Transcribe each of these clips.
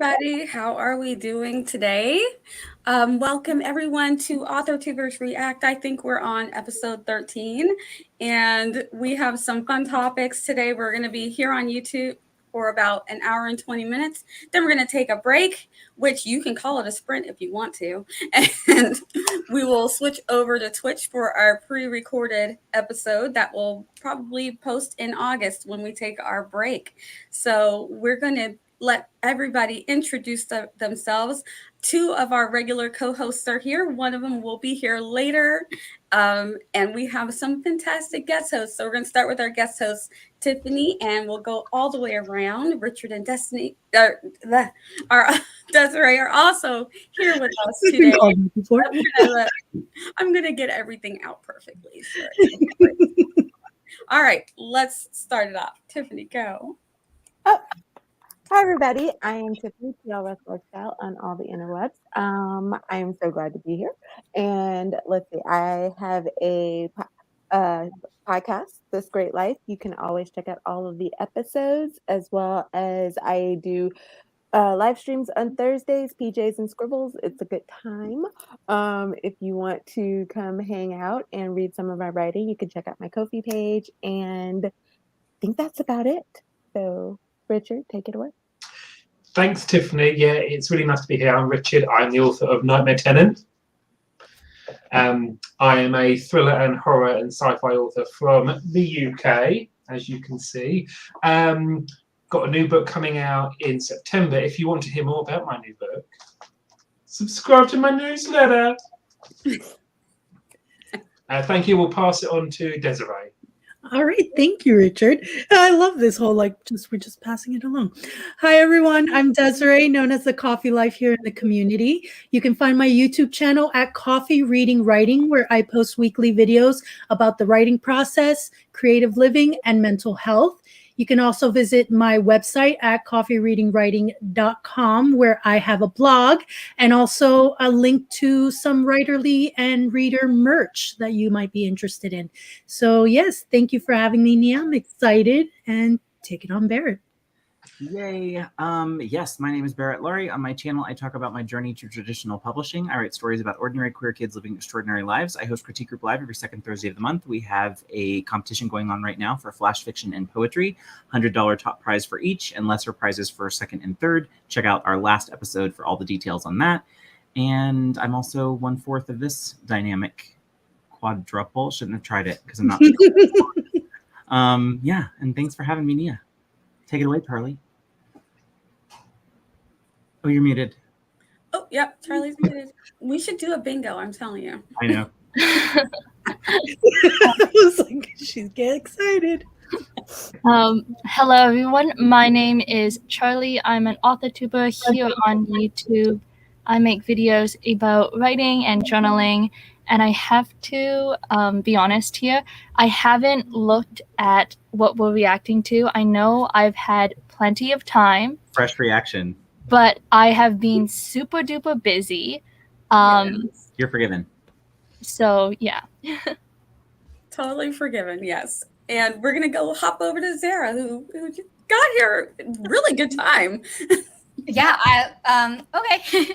everybody. How are we doing today? Welcome everyone to Authortubers React. I think we're on episode 13 and we have some fun topics today. We're going to be here on YouTube for about an hour and 20 minutes. Then we're going to take a break, which you can call it a sprint if you want to. And we will switch over to Twitch for our pre-recorded episode that will probably post in August when we take our break. So we're going to let everybody introduce themselves. Two of our regular co-hosts are here. One of them will be here later. And we have some fantastic guest hosts. So we're going to start with our guest hosts, Tiffany, and we'll go all the way around. Richard and Desiree are also here with us today. I'm going to get everything out perfectly. All right, let's start it off. Tiffany, go. Oh. Hi, everybody. I am Tiffany, PLS Lifestyle on all the interwebs. I am so glad to be here. And let's see, I have a podcast, This Great Life. You can always check out all of the episodes, as well as I do live streams on Thursdays, PJs and Scribbles. It's a good time. If you want to come hang out and read some of my writing, you can check out my Ko-fi page. And I think that's about it. So, Richard, take it away. Thanks, Tiffany. Yeah, it's really nice to be here. I'm Richard. I'm the author of Nightmare Tenant. I am a thriller and horror and sci-fi author from the UK, as you can see. Got a new book coming out in September. If you want to hear more about my new book, subscribe to my newsletter. Thank you. We'll pass it on to Desiree. All right. Thank you, Richard. I love this whole, we're just passing it along. Hi, everyone. I'm Desiree, known as the Coffee Life here in the community. You can find my YouTube channel at Coffee Reading Writing, where I post weekly videos about the writing process, creative living, and mental health. You can also visit my website at coffeereadingwriting.com, where I have a blog and also a link to some writerly and reader merch that you might be interested in. So yes, thank you for having me, Nia. I'm excited, and take it on, Barrett. Yay. Yes, my name is Barrett Laurie. On my channel, I talk about my journey to traditional publishing. I write stories about ordinary queer kids living extraordinary lives. I host Critique Group Live every second Thursday of the month. We have a competition going on right now for flash fiction and poetry, $100 top prize for each, and lesser prizes for second and third. Check out our last episode for all the details on that. And I'm also 1/4 of this dynamic quadruple. Shouldn't have tried it because I'm not. Yeah, and thanks for having me, Nia. Take it away, Charliee. Oh, you're muted. Oh, yep, Charlie's muted. We should do a bingo, I'm telling you. I know. I was like, she's getting excited. Hello, everyone. My name is Charliee. I'm an authortuber here on YouTube. I make videos about writing and journaling, and I have to be honest here. I haven't looked at what we're reacting to. I know I've had plenty of time. Fresh reaction. But I have been super duper busy. Yes. You're forgiven. So, yeah. Totally forgiven, yes. And we're going to go hop over to Zara, who just got here. Really good time. Yeah, okay.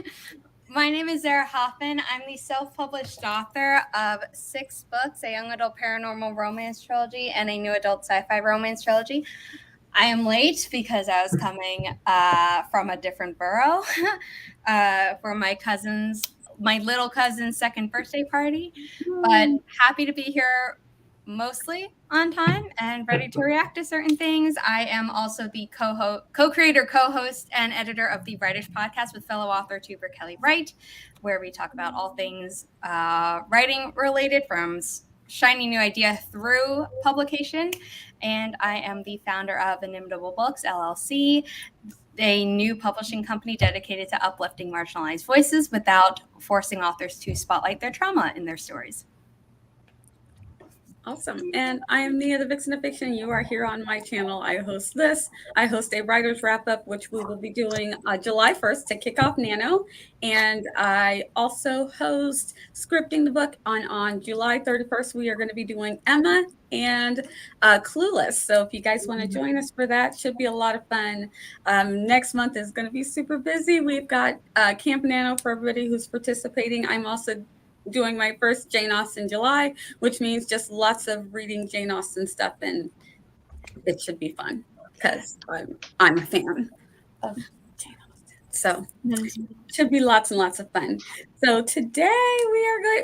My name is Zara Hoffman. I'm the self-published author of 6 books, a young adult paranormal romance trilogy and a new adult sci-fi romance trilogy. I am late because I was coming from a different borough for my little cousin's second birthday party. But happy to be here mostly on time and ready to react to certain things. I am also the co-creator, co-host, and editor of the Writers Podcast with fellow author-tuber Kelly Wright, where we talk about all things writing related, from shiny new idea through publication. And I am the founder of Inimitable Books, LLC, a new publishing company dedicated to uplifting marginalized voices without forcing authors to spotlight their trauma in their stories. Awesome. And I am Nia, the Vixen of Fiction. You are here on my channel. I host this. I host a writer's wrap-up, which we will be doing July 1st to kick off Nano. And I also host Scripting the Book on July 31st. We are going to be doing Emma and Clueless. So if you guys want to join us for that, should be a lot of fun. Next month is going to be super busy. We've got Camp Nano for everybody who's participating. I'm also doing my first Jane Austen July, which means just lots of reading Jane Austen stuff, and it should be fun because I'm a fan of Jane Austen. So should be lots and lots of fun. So today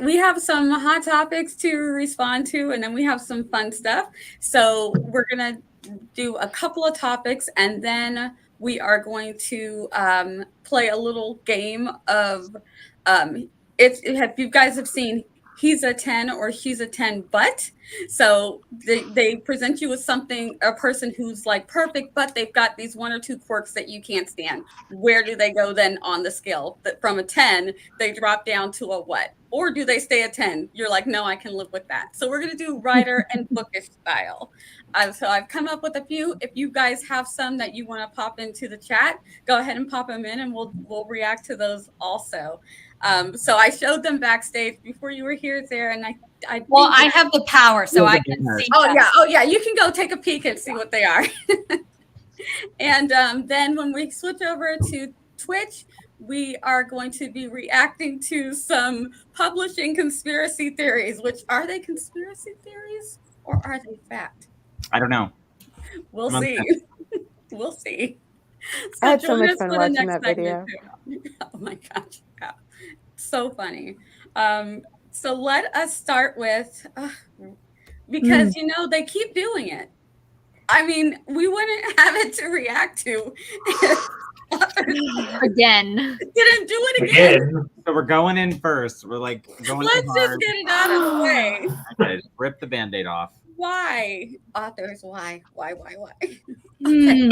we have some hot topics to respond to, and then we have some fun stuff. So we're gonna do a couple of topics, and then we are going to play a little game of if you guys have seen He's a 10 or She's a 10 but. So they present you with something, a person who's like perfect, but they've got these one or two quirks that you can't stand. Where do they go then on the scale? That from a 10, they drop down to a what? Or do they stay at 10? You're like, no, I can live with that. So we're going to do writer and bookish style. So I've come up with a few. If you guys have some that you want to pop into the chat, go ahead and pop them in, and we'll react to those also. So I showed them backstage before you were here, Zara, and I have the power, so I can see. Oh yeah, you can go take a peek and see what they are. And then when we switch over to Twitch, we are going to be reacting to some publishing conspiracy theories. Which, are they conspiracy theories or are they fact? I don't know. We'll see. We'll see. I had so much fun watching that video. Oh my gosh. Yeah. So funny. So let us start with, because, they keep doing it. I mean, we wouldn't have it to react to. Again. Didn't do it again. So we're going in first. We're like going Let's just get it out of the way. Okay, just rip the Band-Aid off. Why? Authors, why? Okay.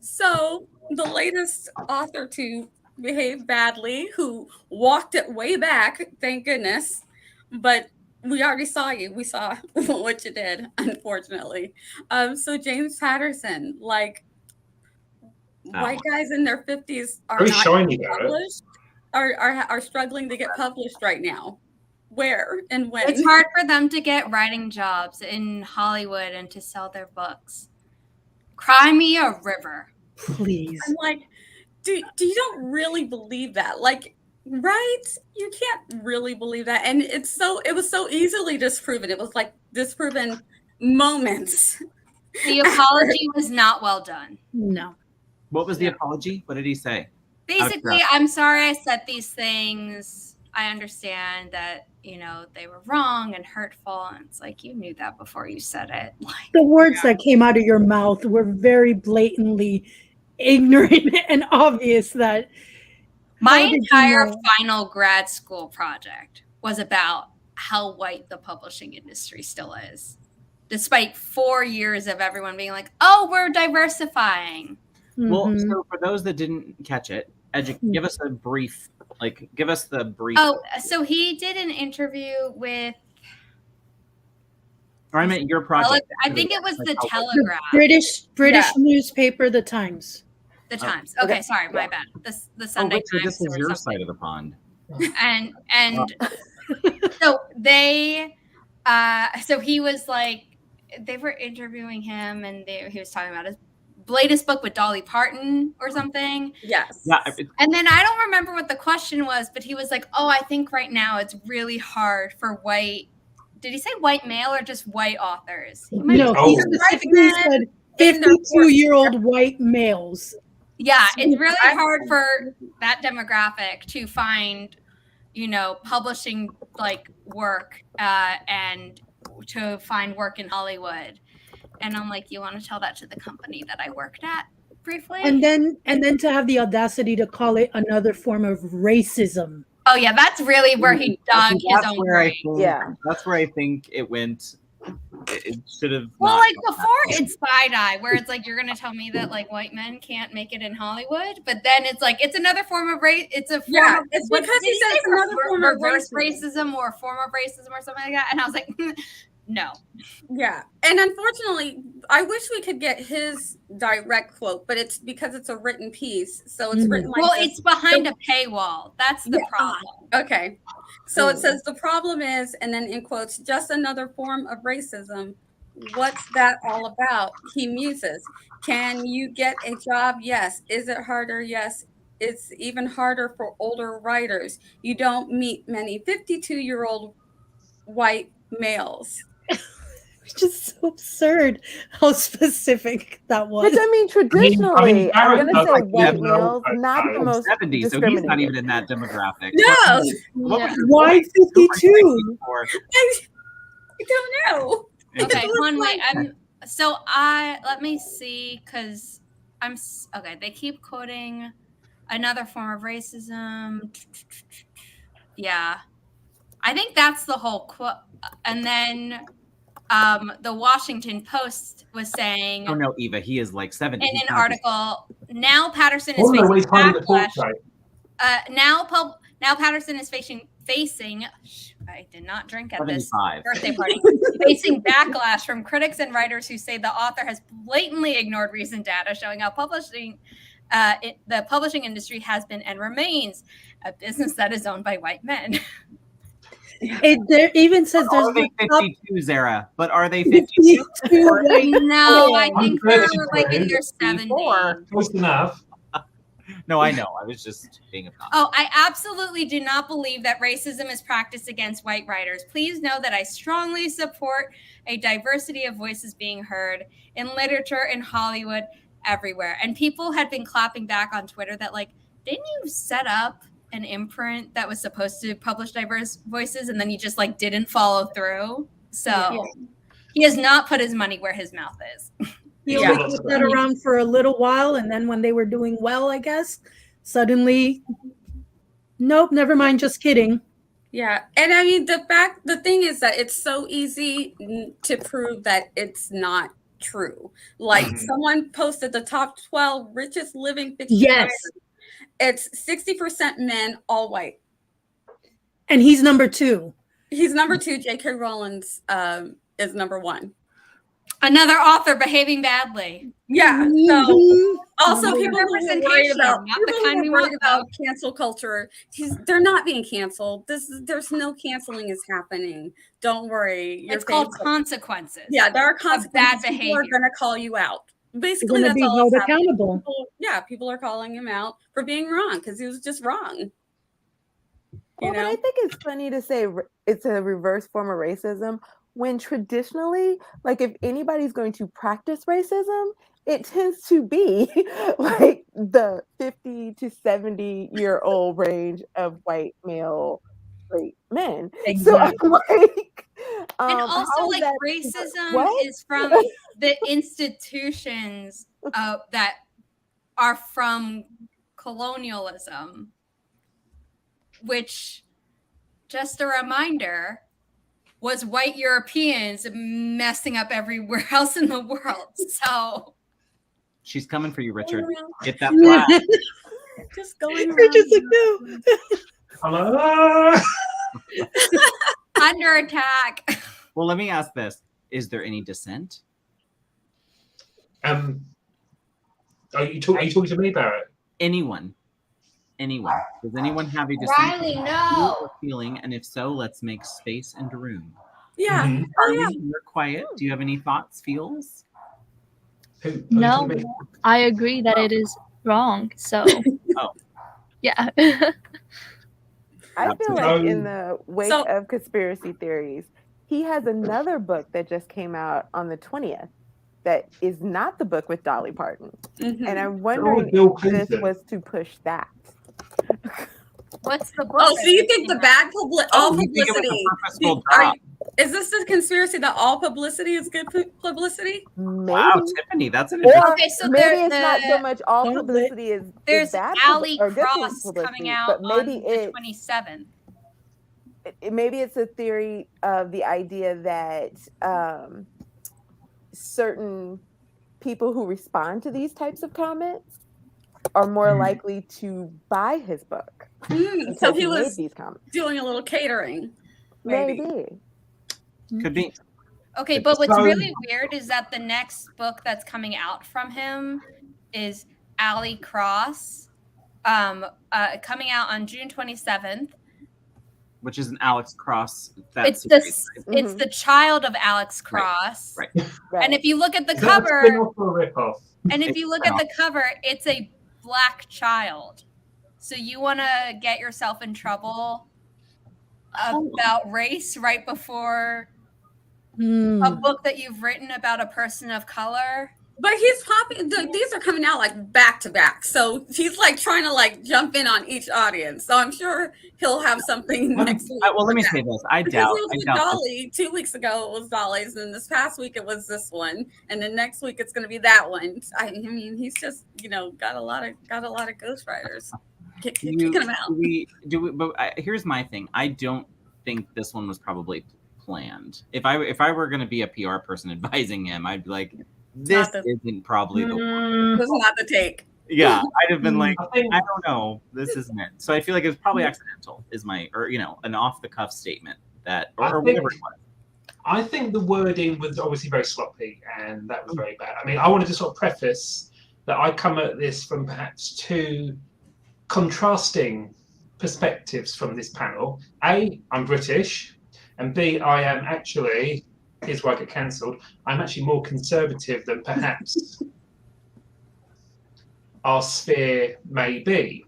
So the latest author to behave badly, who walked it way back, thank goodness, but we already saw you. We saw what you did, unfortunately. So James Patterson, like white guys in their 50s are very not shiny, published, are struggling to get published right now. Where and when? It's hard for them to get writing jobs in Hollywood and to sell their books. Cry me a river. Please. I'm like, do you don't really believe that? Like, right? You can't really believe that. And it was so easily disproven. It was like disproven moments. The apology was not well done. No. What was the apology? What did he say? Basically, I'm sorry I said these things. I understand that, they were wrong and hurtful. And it's like, you knew that before you said it. Like, the words that came out of your mouth were very blatantly ignorant and obvious. That my entire final grad school project was about how white the publishing industry still is, despite 4 years of everyone being like, oh, we're diversifying. Well, so for those that didn't catch it, give us the brief. Oh, so he did an interview with. Or I meant your project. I think it was the Telegraph. British newspaper, The Times. The Times. Okay, sorry, my bad. The Sunday Times. This is your side of the pond. And so so he was like, they were interviewing him, and he was talking about his latest book with Dolly Parton or something. Yes. Yeah. And then I don't remember what the question was, but he was like, oh, I think right now it's really hard for white. Did he say white male or just white authors? No, he specifically said 52-year-old white males. Yeah, it's really hard for that demographic to find, publishing like work and to find work in Hollywood. And I'm like, you want to tell that to the company that I worked at briefly? And then to have the audacity to call it another form of racism. Oh yeah, that's really where he dug his own grave. That's where I think it went. It should have. Well, like before it's side eye, where it's like you're gonna tell me that like white men can't make it in Hollywood, but then it's like it's another form of race. It's a form of, it's because he says it's another form of reverse racism or a form of racism or something like that. And I was like, no. Yeah, and unfortunately, I wish we could get his direct quote, but it's because it's a written piece, so it's written like it's behind a paywall. That's the problem. Okay, So it says the problem is, and then in quotes, just another form of racism. What's that all about? He muses. Can you get a job? Yes. Is it harder? Yes. It's even harder for older writers. You don't meet many 52-year-old white males. Which is so absurd how specific that was. Which I mean, traditionally, I'm going to say white males, not the most 70, so he's not even in that demographic. No. Why 52? I don't know. Okay, one way. Let me see, because okay. They keep quoting another form of racism. Yeah, I think that's the whole quote. And then the Washington Post was saying, "Oh no, Eva, he is like 70." In an article, now Patterson is facing backlash. Now Patterson is facing. I did not drink at this birthday party. Facing backlash from critics and writers who say the author has blatantly ignored recent data showing how the publishing industry has been and remains a business that is owned by white men. There even says there's are they 52, Zara? But are they 52? No, I think they're like in their 70s. Close enough. No, I know. I was just being obnoxious. Oh, I absolutely do not believe that racism is practiced against white writers. Please know that I strongly support a diversity of voices being heard in literature, in Hollywood, everywhere. And people had been clapping back on Twitter that, like, didn't you set up an imprint that was supposed to publish diverse voices and then you just, like, didn't follow through? So he has not put his money where his mouth is. He only put that around for a little while, and then when they were doing well, I guess, suddenly, nope, never mind, just kidding. Yeah, and I mean, the thing is that it's so easy to prove that it's not true. Like, someone posted the top 12 richest living fiction writers. It's 60% men, all white. And he's number 2. He's number 2. J.K. Rowling's is number 1. Another author behaving badly. Yeah. So also people who are worried about cancel culture. They're not being canceled. There's no canceling is happening. Don't worry. It's called consequences. Yeah, there are consequences. Bad behavior. People are going to call you out. Basically, that's all that's happening. Accountable. People are calling him out for being wrong because he was just wrong. But I think it's funny to say it's a reverse form of racism when traditionally, like, if anybody's going to practice racism, it tends to be like the 50 to 70-year-old range of white male straight men. Exactly. So I'm like, and also, like, racism is from the institutions that are from colonialism, which, just a reminder, was white Europeans messing up everywhere else in the world. So she's coming for you, Richard. Get that flag. Just going around. Richard's like, no. Hello. Under attack. Well, let me ask this: is there any dissent? Are you talking to me, Barrett? Anyone? Does anyone have a dissent? Riley, no. Feeling, and if so, let's make space and room. Yeah. You're quiet. Do you have any thoughts, feels? No, I agree that it is wrong. So, yeah. I feel like in the wake of conspiracy theories, he has another book that just came out on the 20th that is not the book with Dolly Parton. And I'm wondering if this was to push that. What's the book? Oh, so you think the bad publicity? Is this the conspiracy that all publicity is good publicity? Maybe. Wow, Tiffany, that's an interesting. Okay, so maybe it's not so much all publicity is there's bad Ally or good Cross publicity, coming out but maybe on the 27th. Maybe it's a theory of the idea that certain people who respond to these types of comments are more likely to buy his book. So he was these comments. Doing a little catering. Maybe. Could be. Okay, but what's really weird is that the next book that's coming out from him is Ally Cross, coming out on June 27th. which is an Alex Cross. It's Mhm. the child of Alex Cross. Right. Right. And if you look at the Is that a cover, spin-off or a rip-off? and if It's you look a at the cover, it's a black child. So you want to get yourself in trouble about race right before a book that you've written about a person of color. But he's popping. These are coming out like back to back, so he's like trying to like jump in on each audience. So I'm sure he'll have something next week. Well, let me say this. I Because doubt. it was with Dolly 2 weeks ago. It was Dolly's, and then this past week it was this one, and then next week it's going to be that one. I mean, he's just got a lot of ghostwriters kicking him out. But here's my thing. I don't think this one was probably planned. If I were going to be a PR person advising him, I'd be like, this isn't probably the one. This is not the take. Yeah, I'd have been like, I don't know, this isn't it. So I feel like it was probably accidental, an off the cuff statement that, or whatever it was. I think the wording was obviously very sloppy, and that was very bad. I mean, I wanted to sort of preface that I come at this from perhaps two contrasting perspectives from this panel. A, I'm British, and B, I am actually, here's why I get cancelled, I'm actually more conservative than perhaps our sphere may be.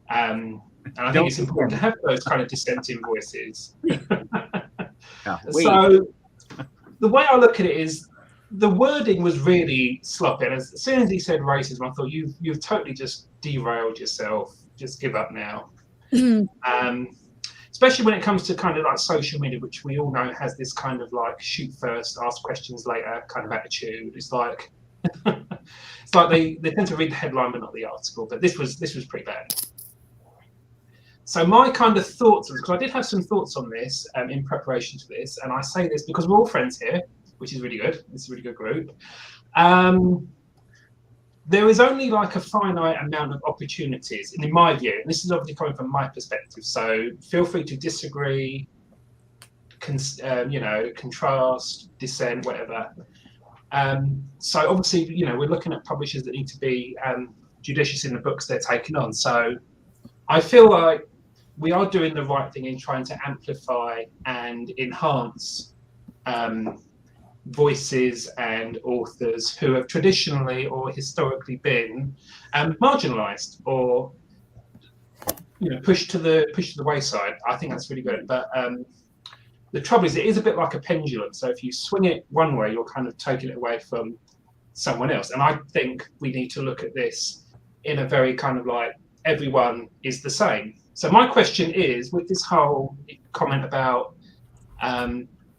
And I think it's important to have those kind of dissenting voices. So the way I look at it is the wording was really sloppy. And as soon as he said racism, I thought you've totally just derailed yourself. Just give up now. Especially when it comes to kind of like social media, which we all know has this kind of like shoot first, ask questions later kind of attitude. It's like it's like they tend to read the headline but not the article. But this was pretty bad. So my kind of thoughts, because I did have some thoughts on this in preparation to this, and I say this because we're all friends here, which is really good. It's a really good group. There is only like a finite amount of opportunities, and in my view, and this is obviously coming from my perspective, so feel free to disagree, contrast, dissent, whatever. So obviously, we're looking at publishers that need to be judicious in the books they're taking on. So I feel like we are doing the right thing in trying to amplify and enhance voices and authors who have traditionally or historically been marginalized or pushed to the wayside. I think that's really good. But the trouble is, it is a bit like a pendulum. So if you swing it one way, you're kind of taking it away from someone else. And I think we need to look at this in a very kind of like everyone is the same. So my question is, with this whole comment about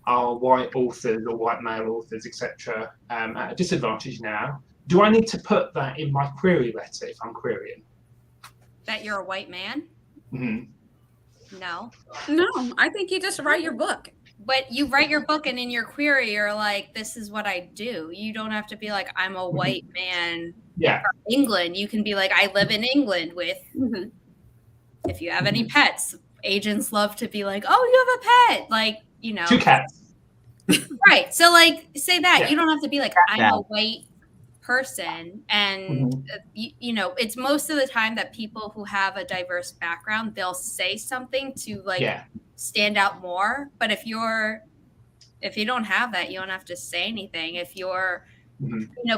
our white authors or white male authors, etc., at a disadvantage now, do I need to put that in my query letter if I'm querying? That you're a white man? Mm-hmm. No, I think you just write your book. But you write your book, and in your query, you're like, this is what I do. You don't have to be like, I'm a white man from England. You can be like, I live in England with, if you have any pets, agents love to be like, oh, you have a pet. Like, 2 cats. Right. So like, say that. Yeah. You don't have to be like, I'm a white person. And, it's most of the time that people who have a diverse background, they'll say something to like stand out more. But if you don't have that, you don't have to say anything. If you're,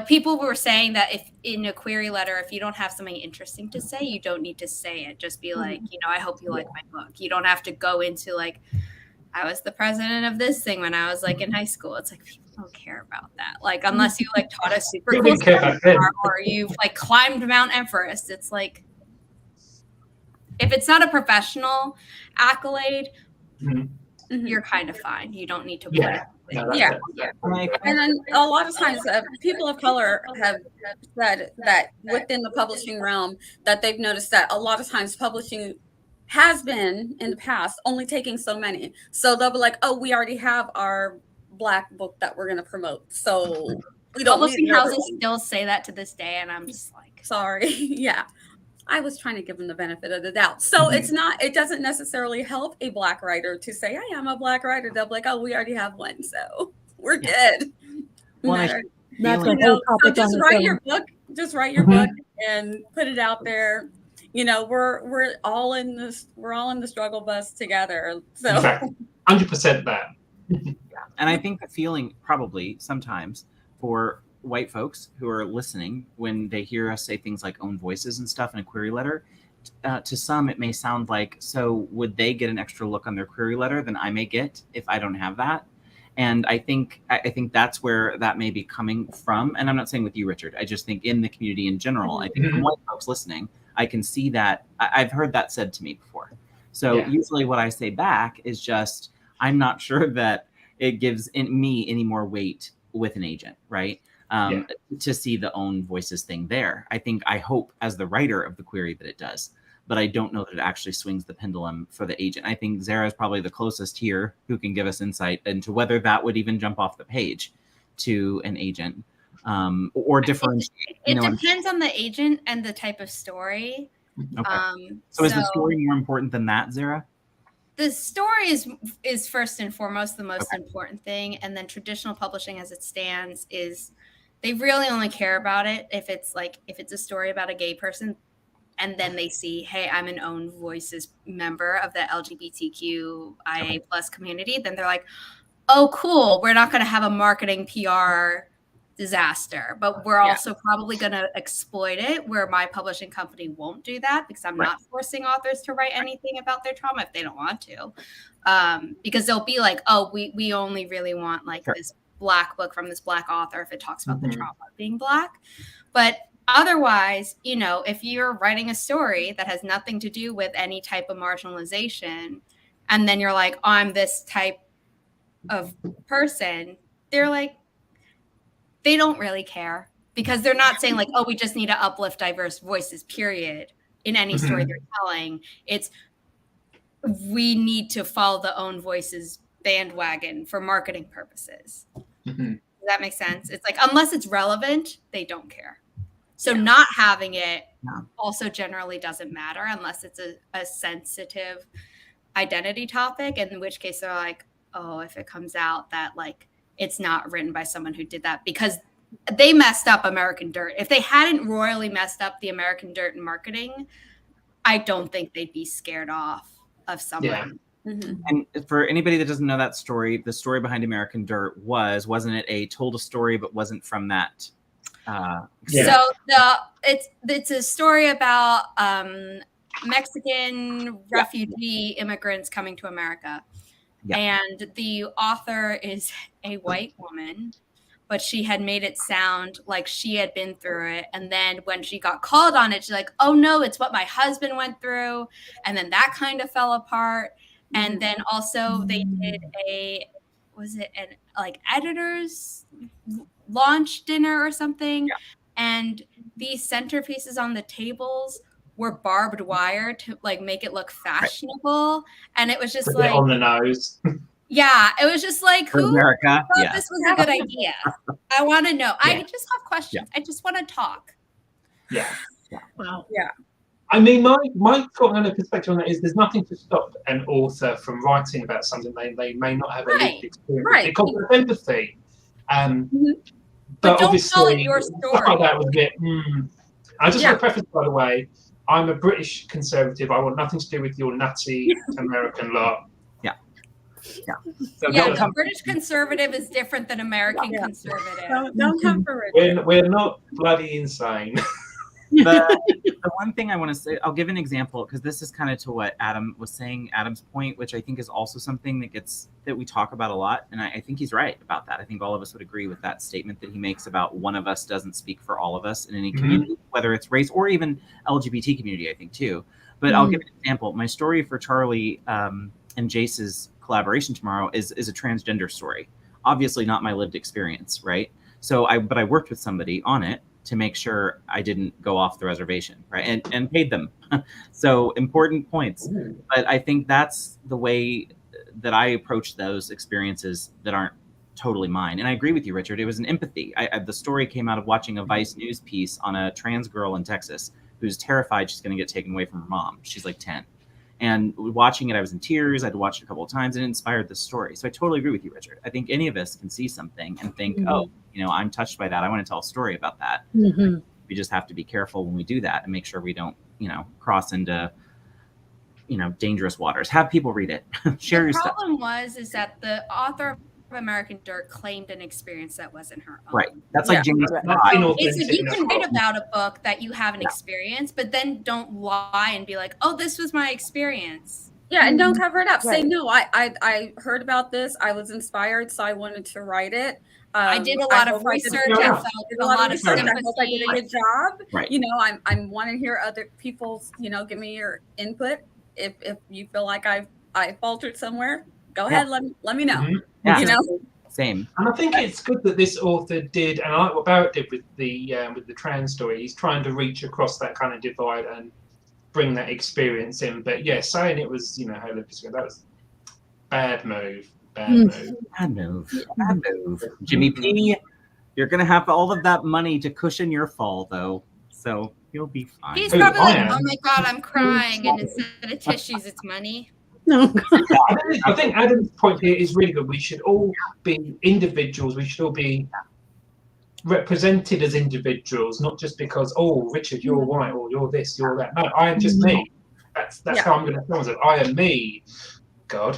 people were saying that if in a query letter, if you don't have something interesting to say, you don't need to say it. Just be like, I hope you like my book. You don't have to go into like, I was the president of this thing when I was like in high school. It's like, people don't care about that. Like, unless you like taught a super cool seminar or you've like climbed Mount Everest. It's like, if it's not a professional accolade, you're kind of fine. You don't need to put it. And then a lot of times people of color have said that within the publishing realm that they've noticed that a lot of times publishing has been in the past only taking so many. So they'll be like, oh, we already have our Black book that we're going to promote. So we don't. Publishing houses still say that to this day. And I'm just like, sorry. Yeah. I was trying to give them the benefit of the doubt. So it doesn't necessarily help a Black writer to say, I am a Black writer. They'll be like, oh, we already have one. So we're good. That's so just write your book. Just write your book and put it out there. you know, we're all in the struggle bus together. So Exactly. 100% that. And I think the feeling probably sometimes for white folks who are listening when they hear us say things like own voices and stuff in a query letter, to some it may sound like, so would they get an extra look on their query letter than I may get if I don't have that? And I think that's where that may be coming from. And I'm not saying with you, Richard. I just think in the community in general, I think from white folks listening, I can see that. I've heard that said to me before. So usually what I say back is just, I'm not sure that it gives me any more weight with an agent, right? To see the own voices thing there. I hope as the writer of the query that it does, but I don't know that it actually swings the pendulum for the agent. I think Zara is probably the closest here who can give us insight into whether that would even jump off the page to an agent or differentiate. It depends on the agent and the type of story. Okay. So is the story more important than that, Zara? The story is first and foremost the most important thing, and then traditional publishing as it stands is they really only care about it if it's a story about a gay person, and then they see, hey, I'm an Own Voices member of the LGBTQIA plus community, then they're like, oh, cool, we're not going to have a marketing PR disaster, but we're also probably going to exploit it, where my publishing company won't do that because I'm not forcing authors to write anything about their trauma if they don't want to, because they'll be like, oh, we only really want like this Black book from this Black author if it talks about the trauma of being Black. But otherwise, you know, if you're writing a story that has nothing to do with any type of marginalization, and then you're like, I'm this type of person, they're like, they don't really care, because they're not saying like, oh, we just need to uplift diverse voices, period, in any story they're telling. It's, we need to follow the Own Voices bandwagon for marketing purposes. Does that make sense? It's like, unless it's relevant, they don't care. So not having it also generally doesn't matter unless it's a sensitive identity topic, in which case they're like, oh, if it comes out that like it's not written by someone who did that because they messed up American Dirt. If they hadn't royally messed up the American Dirt in marketing, I don't think they'd be scared off of someone. And for anybody that doesn't know that story, the story behind American Dirt wasn't it told a story, but wasn't from that? So it's a story about Mexican refugee immigrants coming to America. And the author is a white woman, but she had made it sound like she had been through it. And then when she got called on it, she's like, oh no, it's what my husband went through. And then that kind of fell apart. And then also they did an editor's launch dinner or something. And these centerpieces on the tables were barbed wire to like make it look fashionable. And it was just like on the nose. It was just like, who America thought this was a good idea? I want to know. I just have questions. I just want to talk. Wow. I mean, my kind of perspective on that is there's nothing to stop an author from writing about something they may not have a lived experience. It calls for empathy. But don't obviously, call it your story. Like that was a bit. I just want to preface, by the way, I'm a British conservative. I want nothing to do with your nutty American lot. So the British conservative is different than American conservative. Don't come for it. We're not bloody insane. The one thing I want to say, I'll give an example, because this is kind of to what Adam was saying, Adam's point, which I think is also something that we talk about a lot. And I think he's right about that. I think all of us would agree with that statement that he makes about one of us doesn't speak for all of us in any community, whether it's race or even LGBT community, I think too. But I'll give an example. My story for Charliee and Jace's collaboration tomorrow is a transgender story. Obviously not my lived experience, right? But I worked with somebody on it to make sure I didn't go off the reservation, right? And paid them. So important points. But I think that's the way that I approach those experiences that aren't totally mine. And I agree with you, Richard. It was an empathy. The story came out of watching a Vice News piece on a trans girl in Texas who's terrified she's going to get taken away from her mom. She's like 10. And watching it, I was in tears. I'd watched it a couple of times and it inspired this story. So I totally agree with you, Richard. I think any of us can see something and think, oh, I'm touched by that. I want to tell a story about that. We just have to be careful when we do that and make sure we don't cross into, dangerous waters. Have people read it. Share your The stuff. problem is that the author of American Dirt claimed an experience that wasn't her own. Right. That's like Jamie Right. Scott. It's like you can write about a book that you haven't experienced, but then don't lie and be like, "Oh, this was my experience." Yeah, and don't cover it up. Say Right. no. I heard about this. I was inspired, so I wanted to write it. I did a lot of hope I did- research. Yeah. I felt did a lot of research. I sympathy. hope I did a good job. Right. I'm wanting to hear other people's. Give me your input. If you feel like I faltered somewhere, go ahead. Let me know. Mhm. Yeah. You know. Same. And I think it's good that this author did, and I like what Barrett did with the trans story. He's trying to reach across that kind of divide and bring that experience in. But yeah, saying it was, her lived experience, that was bad move. Bad move. Bad move. Bad move. Jimmy P, you're gonna have all of that money to cushion your fall, though, so you'll be fine. He's Who, probably I like, am? "Oh my god, I'm crying," and instead of tissues, it's money. No. I think Adam's point here is really good. We should all be individuals. We should all be represented as individuals, not just because, oh, Richard, you're white, or you're this, you're that. No, I am just me. That's how I'm going to tell myself. I am me. God.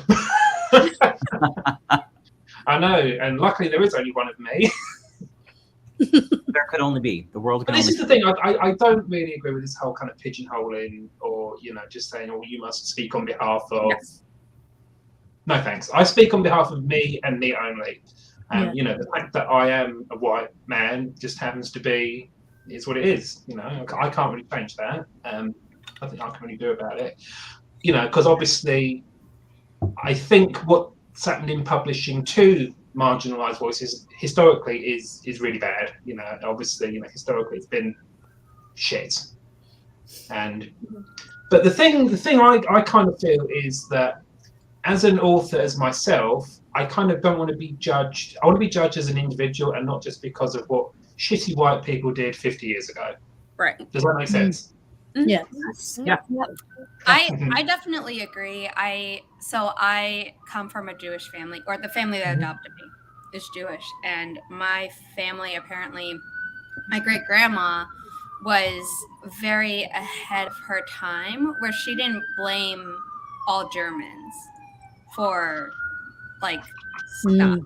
I know, and luckily there is only one of me. There could only be. The world But can this only is the thing. I don't really agree with this whole kind of pigeonholing, or just saying, "Oh, you must speak on behalf of." Yes. No, thanks. I speak on behalf of me and me only. The fact that I am a white man just happens to be is what it is. I can't really change that. Nothing I can really do about it. Because obviously, I think what's happened in publishing to marginalized voices historically is really bad. Obviously, historically it's been shit. But the thing I kind of feel is that as an author, as myself, I kind of don't want to be judged. I want to be judged as an individual and not just because of what shitty white people did 50 years ago. Right. Does that make sense? Yes. Yeah. I definitely agree. I come from a Jewish family, or the family that adopted me is Jewish, and my family, apparently, my great grandma was very ahead of her time, where she didn't blame all Germans for stuff,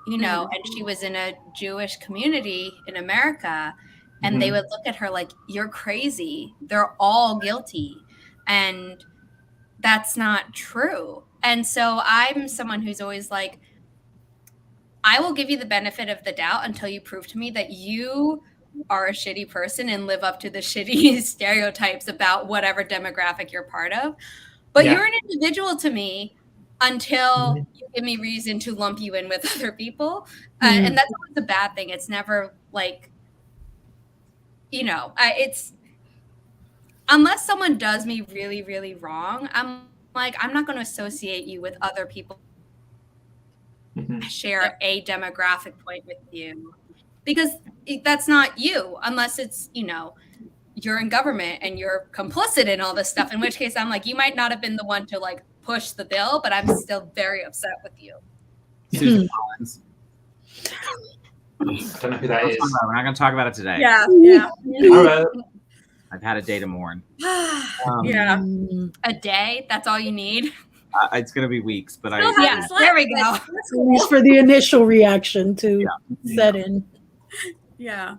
and she was in a Jewish community in America, and they would look at her like, "You're crazy. They're all guilty." And that's not true. And so I'm someone who's always like, I will give you the benefit of the doubt until you prove to me that you are a shitty person and live up to the shitty stereotypes about whatever demographic you're part of. But you're an individual to me until you give me reason to lump you in with other people. And that's always a bad thing. It's never like, it's, unless someone does me really, really wrong, I'm not going to associate you with other people. Share a demographic point with you, because that's not you, unless it's, you're in government and you're complicit in all this stuff, in which case I'm like, you might not have been the one to push the bill, but I'm still very upset with you. Susan Collins. I don't know who that is. We're not going to talk about it today. Yeah. All right. I've had a day to mourn. Yeah. A day, that's all you need. It's going to be weeks, but there we go. At least for the initial reaction to set in. Yeah.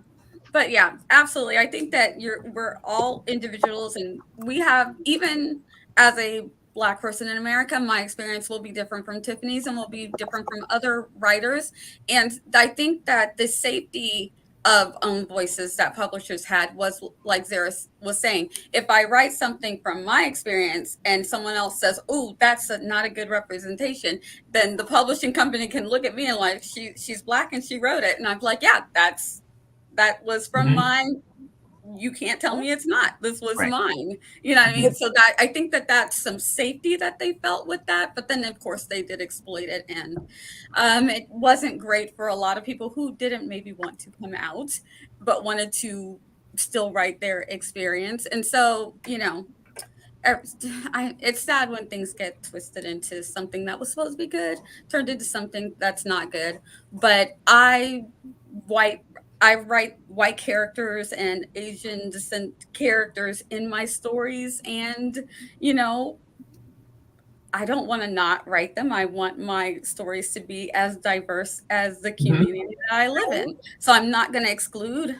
But yeah, absolutely. I think that we're all individuals, and we have, even as a Black person in America, my experience will be different from Tiffany's and will be different from other writers. And I think that the safety of own voices that publishers had was, like Zara was saying, if I write something from my experience and someone else says, "Oh, that's not a good representation," then the publishing company can look at me and like, she's Black and she wrote it. And I'm like, yeah, that was from mine. You can't tell me it's not. This was mine. You know what I mean? So that, I think that that's some safety that they felt with that. But then, of course, they did exploit it. And it wasn't great for a lot of people who didn't maybe want to come out, but wanted to still write their experience. And so, it's sad when things get twisted into something that was supposed to be good, turned into something that's not good. But I I write white characters and Asian descent characters in my stories, and you know, I don't want to not write them. I want my stories to be as diverse as the community that I live in. So I'm not going to exclude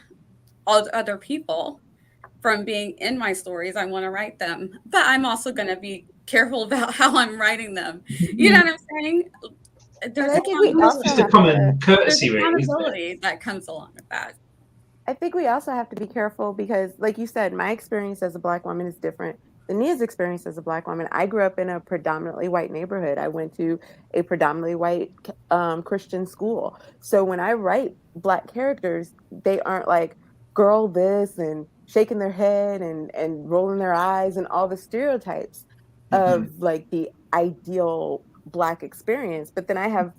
all other people from being in my stories. I want to write them, but I'm also going to be careful about how I'm writing them. You know what I'm saying? There's I think we also just a have common to, courtesy, there's really, isn't it? accountability that comes along with that. I think we also have to be careful because, like you said, my experience as a Black woman is different than Nia's experience as a Black woman. I grew up in a predominantly white neighborhood. I went to a predominantly white Christian school. So when I write Black characters, they aren't like girl this and shaking their head and rolling their eyes and all the stereotypes of like the ideal Black experience. But then I have,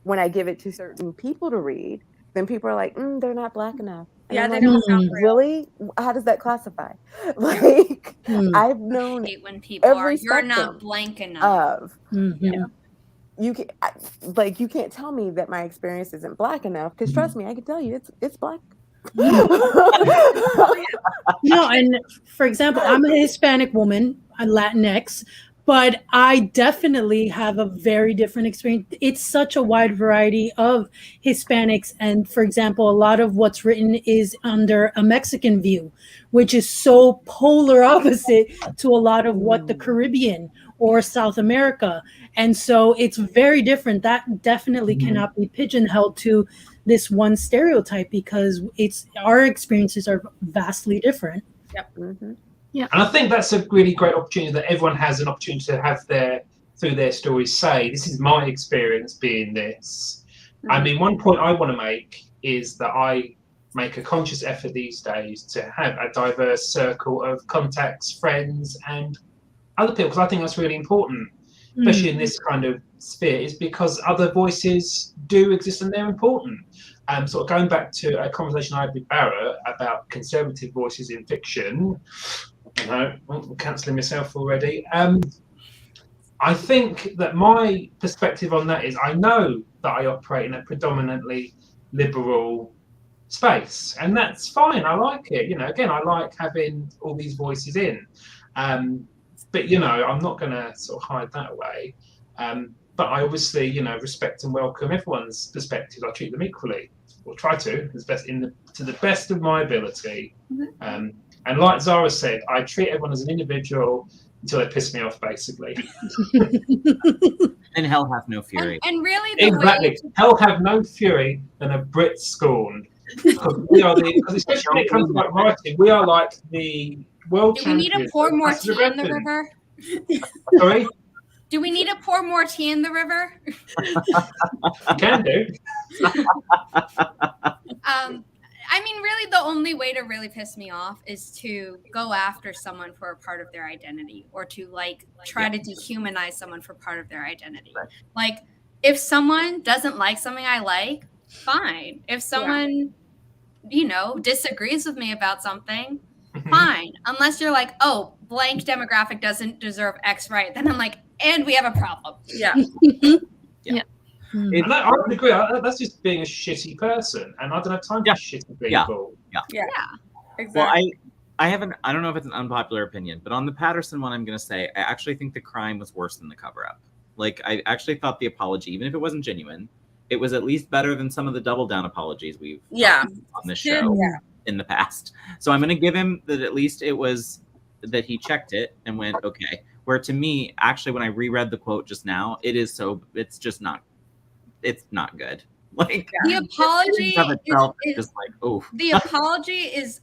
when I give it to certain people to read, then people are like, they're not Black enough. And Yeah, I'm they like, don't sound real. really? How does that classify? Like, I've known Hate when people every are, you're not spectrum blank enough. of, you can, like, you can't tell me that my experience isn't Black enough, because trust me, I can tell you it's Black. No, and for example, I'm a Hispanic woman, a Latinx, but I definitely have a very different experience. It's such a wide variety of Hispanics. And for example, a lot of what's written is under a Mexican view, which is so polar opposite to a lot of what the Caribbean or South America. And so it's very different. That definitely cannot be pigeonholed to this one stereotype, because our experiences are vastly different. Yep. And I think that's a really great opportunity that everyone has an opportunity to have through their stories, say, this is my experience being this. I mean, one point I want to make is that I make a conscious effort these days to have a diverse circle of contacts, friends, and other people, because I think that's really important, especially in this kind of sphere, is because other voices do exist and they're important. Sort of going back to a conversation I had with Barrett about conservative voices in fiction. I'm cancelling myself already. I think that my perspective on that is, I know that I operate in a predominantly liberal space, and that's fine. I like it. You know, again, I like having all these voices in. But you know, I'm not going to sort of hide that away. But I obviously, you know, respect and welcome everyone's perspectives. I treat them equally, or try to, to the best of my ability. And like Zara said, I treat everyone as an individual until they piss me off, basically. And hell hath no fury. And really, the Exactly. way Hell have no fury than a Brit scorned. Because we are because especially when it comes to like writing, we are like the world do we need champions. to pour of more passive tea in the aggression. river? Sorry? Do we need to pour more tea in the river? You can do. I mean, really, the only way to really piss me off is to go after someone for a part of their identity, or to like try to dehumanize someone for part of their identity. Like, if someone doesn't like something I like, fine. If someone, you know, disagrees with me about something, fine. Unless you're like, oh, blank demographic doesn't deserve X, right? Then I'm like, and we have a problem. Yeah. And I would agree. That's just being a shitty person, and I don't have time for shitty people. Exactly. Well, I don't know if it's an unpopular opinion, but on the Patterson one, I'm going to say I actually think the crime was worse than the cover-up. Like, I actually thought the apology, even if it wasn't genuine, it was at least better than some of the double down apologies we've gotten on this show in the past. So I'm going to give him that at least it was that he checked it and went, okay. Where to me, actually, when I reread the quote just now, it's not good. Like, the apology is just like, oh. The apology is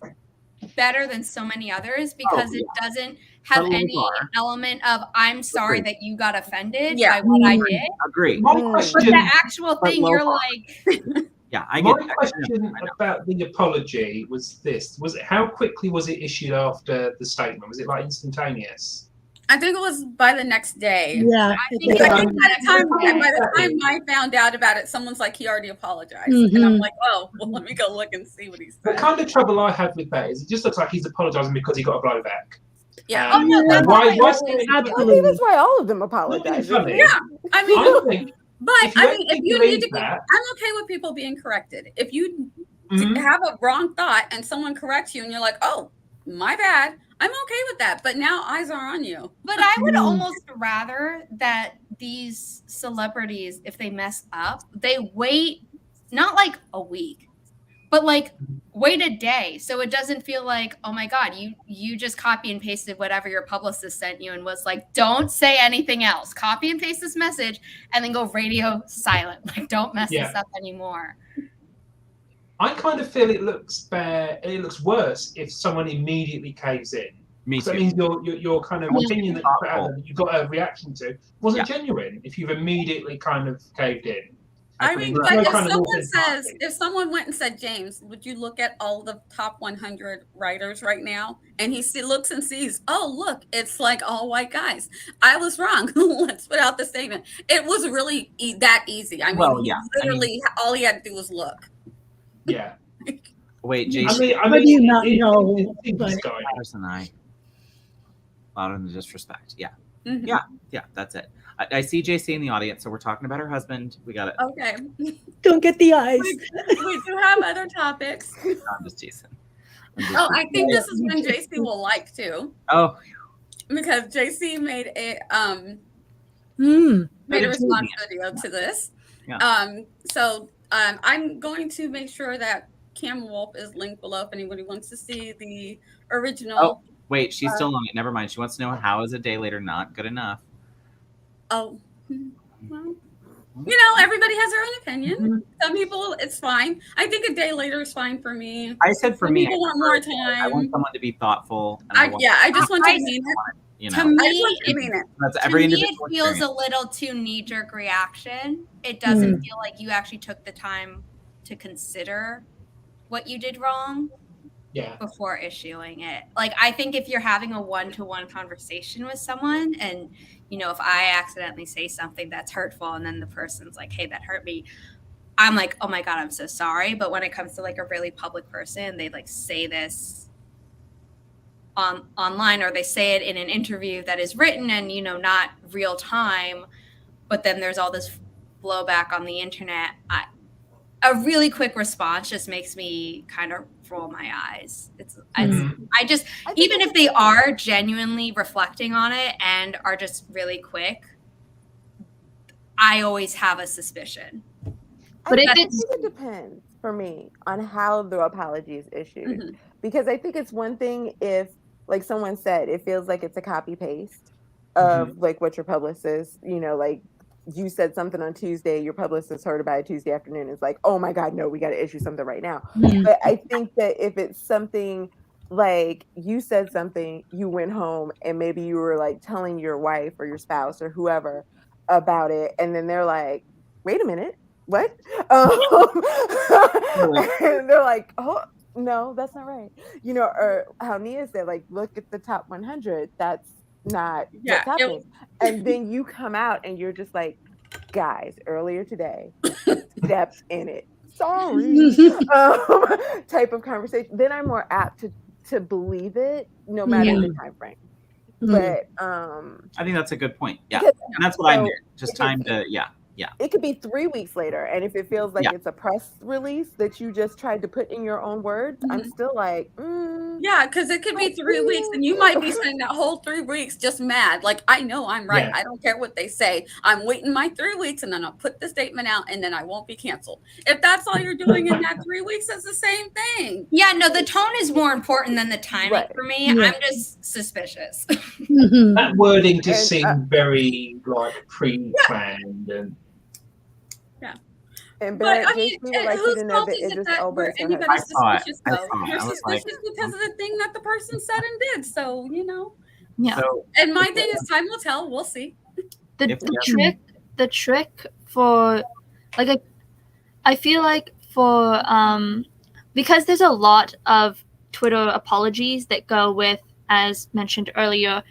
better than so many others because it doesn't have any element of I'm sorry that you got offended by what I did. Agree. My question, but the actual thing, you're like. I get my question about the apology was this: how quickly was it issued after the statement? Was it like instantaneous? I think it was by the next day. Yeah. I think by the time I found out about it, someone's like, he already apologized. And I'm like, oh, well, let me go look and see what he said. The kind of trouble I had with that is it just looks like he's apologizing because he got a blowback. Yeah. I think that's why all of them apologize. Yeah. I mean, I think but I mean, if you need to, that, I'm okay with people being corrected. If you Mhm. have a wrong thought and someone corrects you and you're like, oh, my bad. I'm okay with that. But now eyes are on you. But I would almost rather that these celebrities, if they mess up, they wait not like a week, but like wait a day, so it doesn't feel like, oh my God, you just copy and pasted whatever your publicist sent you and was like, don't say anything else. Copy and paste this message and then go radio silent. Like, don't mess this up anymore. I kind of feel it looks worse if someone immediately caves in. Me too. That means your kind of opinion that you put out there that you got a reaction to wasn't genuine if you've immediately kind of caved in. I mean, but if someone went and said, James, would you look at all the top 100 writers right now? And he looks and sees, oh, look, it's like all white guys. I was wrong. Let's put out the statement. It was really that easy. I mean, literally all he had to do was look. Yeah. Wait, Jason. How do you not know? Person I. Louder than disrespect. Yeah. Mm-hmm. Yeah, that's it. I see JC in the audience, so we're talking about her husband. We got it. Okay. Don't get the eyes. We do have other topics. I'm just teasing. I think this is when JC will like too. Oh. Because JC made a response video to this. Yeah. So I'm going to make sure that Cam Wolf is linked below if anybody wants to see the original. Oh, wait, she's still on it. Never mind. She wants to know how is a day later not good enough. Oh, well, everybody has their own opinion. Mm-hmm. Some people, it's fine. I think a day later is fine for me. I said for me, people want more time. I want someone to be thoughtful. I just want to mean it. To me, it feels a little too knee-jerk reaction. It doesn't feel like you actually took the time to consider what you did wrong before issuing it. Like, I think if you're having a one-to-one conversation with someone and, if I accidentally say something that's hurtful and then the person's like, hey, that hurt me, I'm like, oh my God, I'm so sorry. But when it comes to like a really public person, they like say this online, or they say it in an interview that is written and, not real time, but then there's all this blowback on the internet. A really quick response just makes me kind of roll my eyes. Even if they are genuinely reflecting on it and are just really quick, I always have a suspicion. But I think it depends for me on how the apology is issued, because I think it's one thing if, like someone said, it feels like it's a copy paste of like what your publicist, like you said something on Tuesday, your publicist heard about it Tuesday afternoon. It's like, oh my God, no, we got to issue something right now. But I think that if it's something like you said something, you went home and maybe you were like telling your wife or your spouse or whoever about it, and then they're like, wait a minute, what? And they're like, oh, no, that's not right. Or how Nia said, like, look at the top 100. That's not what's happening. And then you come out and you're just like, guys, earlier today, steps in it. Sorry. Type of conversation. Then I'm more apt to believe it, no matter the time frame. But I think that's a good point. Yeah. And that's what I meant. Just time to it could be 3 weeks later, and if it feels like it's a press release that you just tried to put in your own words, I'm still like, because it could be 3 weeks, and you might be spending that whole 3 weeks just mad. Like, I know I'm right. Yeah. I don't care what they say. I'm waiting my 3 weeks, and then I'll put the statement out, and then I won't be canceled. If that's all you're doing in that 3 weeks, it's the same thing. Yeah, no, the tone is more important than the timing for me. Yeah. I'm just suspicious. That wording just seemed very like pre-planned and. And Barrett, JC would like you to know that Idris Elba is anybody's suspicious, though. You're suspicious because of the thing that the person said and did. So, Yeah. So, and my thing is time will tell. We'll see. The trick for, like, I feel like for, because there's a lot of Twitter apologies that go with, as mentioned earlier,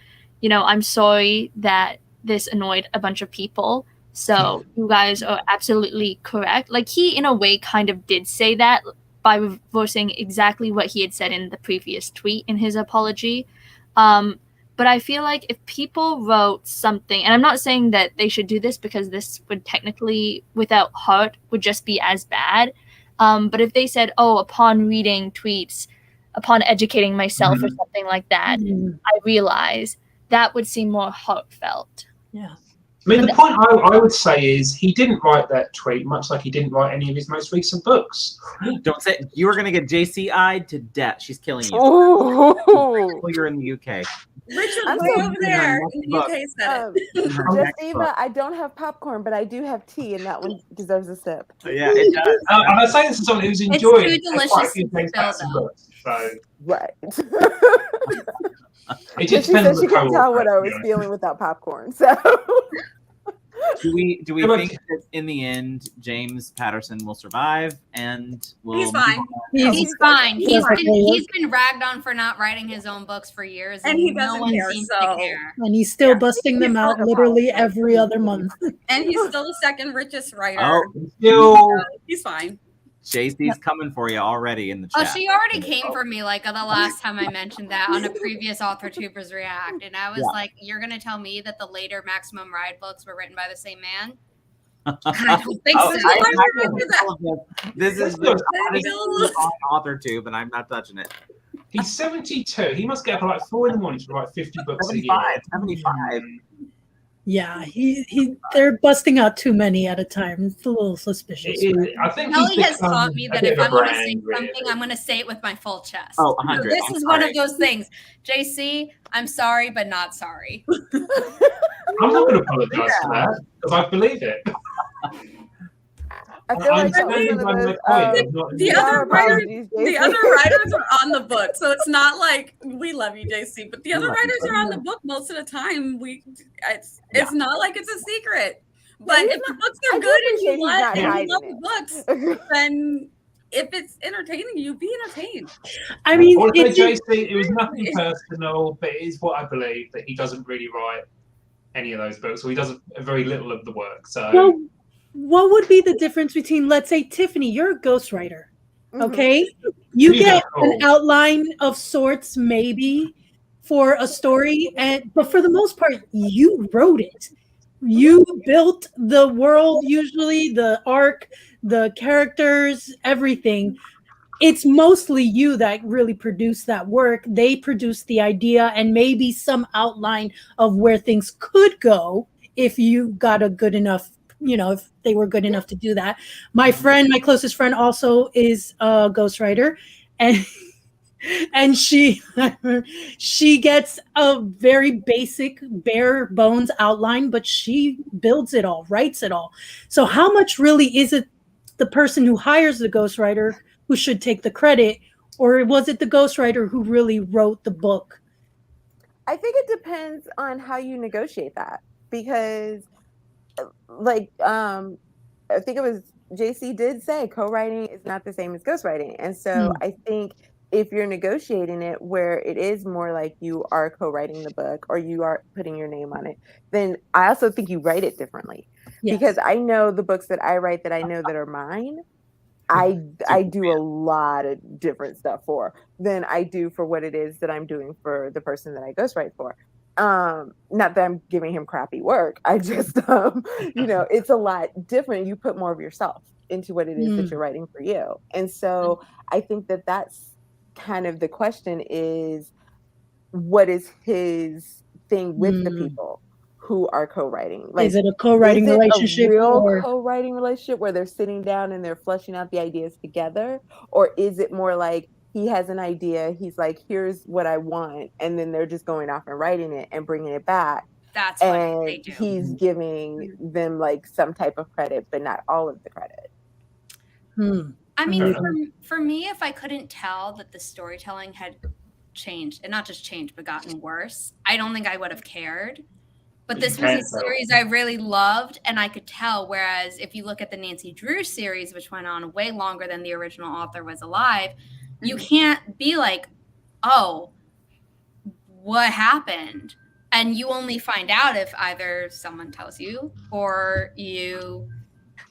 I'm sorry that this annoyed a bunch of people. So you guys are absolutely correct. Like, he, in a way, kind of did say that by reversing exactly what he had said in the previous tweet in his apology. But I feel like if people wrote something, and I'm not saying that they should do this because this would technically, without hurt, would just be as bad. But if they said, "Oh, upon reading tweets, upon educating myself," or something like that, I realize that would seem more heartfelt. Yeah. I mean, the point I would say is he didn't write that tweet, much like he didn't write any of his most recent books. Don't say you were gonna get JC-I'd to death. She's killing you. Ooh. Well, you're in the UK. Richard, I'm way so over there in the UK said it. Justiva, I don't have popcorn, but I do have tea, and that one deserves a sip. Yeah, it does. And I'm saying this to someone who's enjoying too quite a delicious few to James spill, Patterson though. books. So Right. it She just said depends on she the couldn't tell what I cohort, was to be honest. feeling without popcorn. So Do we Yeah, but- think that in the end James Patterson will survive and will He's fine. He's fine. Perfectly. He's been ragged on for not writing his own books for years, And he no doesn't one care, seems so- to care. And he's still busting them out literally every other month. And he's still the second richest writer. Oh, Still, He's fine. JC's coming for you already in the Oh, chat. she already came for me like the last time I mentioned that on a previous Authortubers React. And I was like, you're going to tell me that the later Maximum Ride books were written by the same man? I don't think Oh, so. I can tell this is the hottest Still- on AuthorTube, and I'm not touching it. he's 72. He must get up at like 4 in the morning to write 50 books a year. 75. Yeah, they're busting out too many at a time. It's a little suspicious. I think Kelly he's has become taught me a that bit if of a I'm going to say brand, really. something, I'm going to say it with my full chest. Oh, 100. This I'm is one sorry. of those things. JC, I'm sorry, but not sorry. I'm not going to apologize for that because I believe it. I feel like that was standing one by of my those. point of not- The Zara other writers, apologies, the JC. other writers are on the book, so it's not like we love you, JC. But the other love you, writers are on the book most of the time. It's not like it's a secret. But he's if the books are I do good and appreciate you he's not love hiding the books, then if it's entertaining you, be entertained. I mean, I would say, it's- JC, it was nothing personal, but it is what I believe that he doesn't really write any of those books, or he does very little of the work. So well, what would be the difference between, let's say, Tiffany, you're a ghostwriter, Mhm. okay? You Yeah. get an outline of sorts, maybe, for a story, but for the most part, you wrote it. You built the world, usually the arc, the characters, everything. It's mostly you that really produced that work. They produced the idea and maybe some outline of where things could go if you got a good enough, if they were good enough to do that. My closest friend also is a ghostwriter, and she gets a very basic bare bones outline, but she builds it all, writes it all. So how much really is it the person who hires the ghostwriter who should take the credit, or was it the ghostwriter who really wrote the book? I think it depends on how you negotiate that, because like I think it was JC did say co-writing is not the same as ghostwriting. And so I think if you're negotiating it where it is more like you are co-writing the book or you are putting your name on it, then I also think you write it differently. Yes. Because I know the books that I write that I know that are mine, I do a lot of different stuff for than I do for what it is that I'm doing for the person that I ghostwrite for. Not that I'm giving him crappy work. I just, it's a lot different. You put more of yourself into what it is that you're writing for you. And so I think that that's kind of the question is, what is his thing with the people who are co-writing? Like, is it a co-writing is it relationship? a real or co-writing relationship where they're sitting down and they're fleshing out the ideas together? Or is it more like he has an idea, he's like, here's what I want, and then they're just going off and writing it and bringing it back? That's what And they do. he's giving them like some type of credit, but not all of the credit. I mean, for me, if I couldn't tell that the storytelling had changed, and not just changed, but gotten worse, I don't think I would have cared. But this was a series I really loved, and I could tell. Whereas if you look at the Nancy Drew series, which went on way longer than the original author was alive, you can't be like, oh, what happened? And you only find out if either someone tells you or you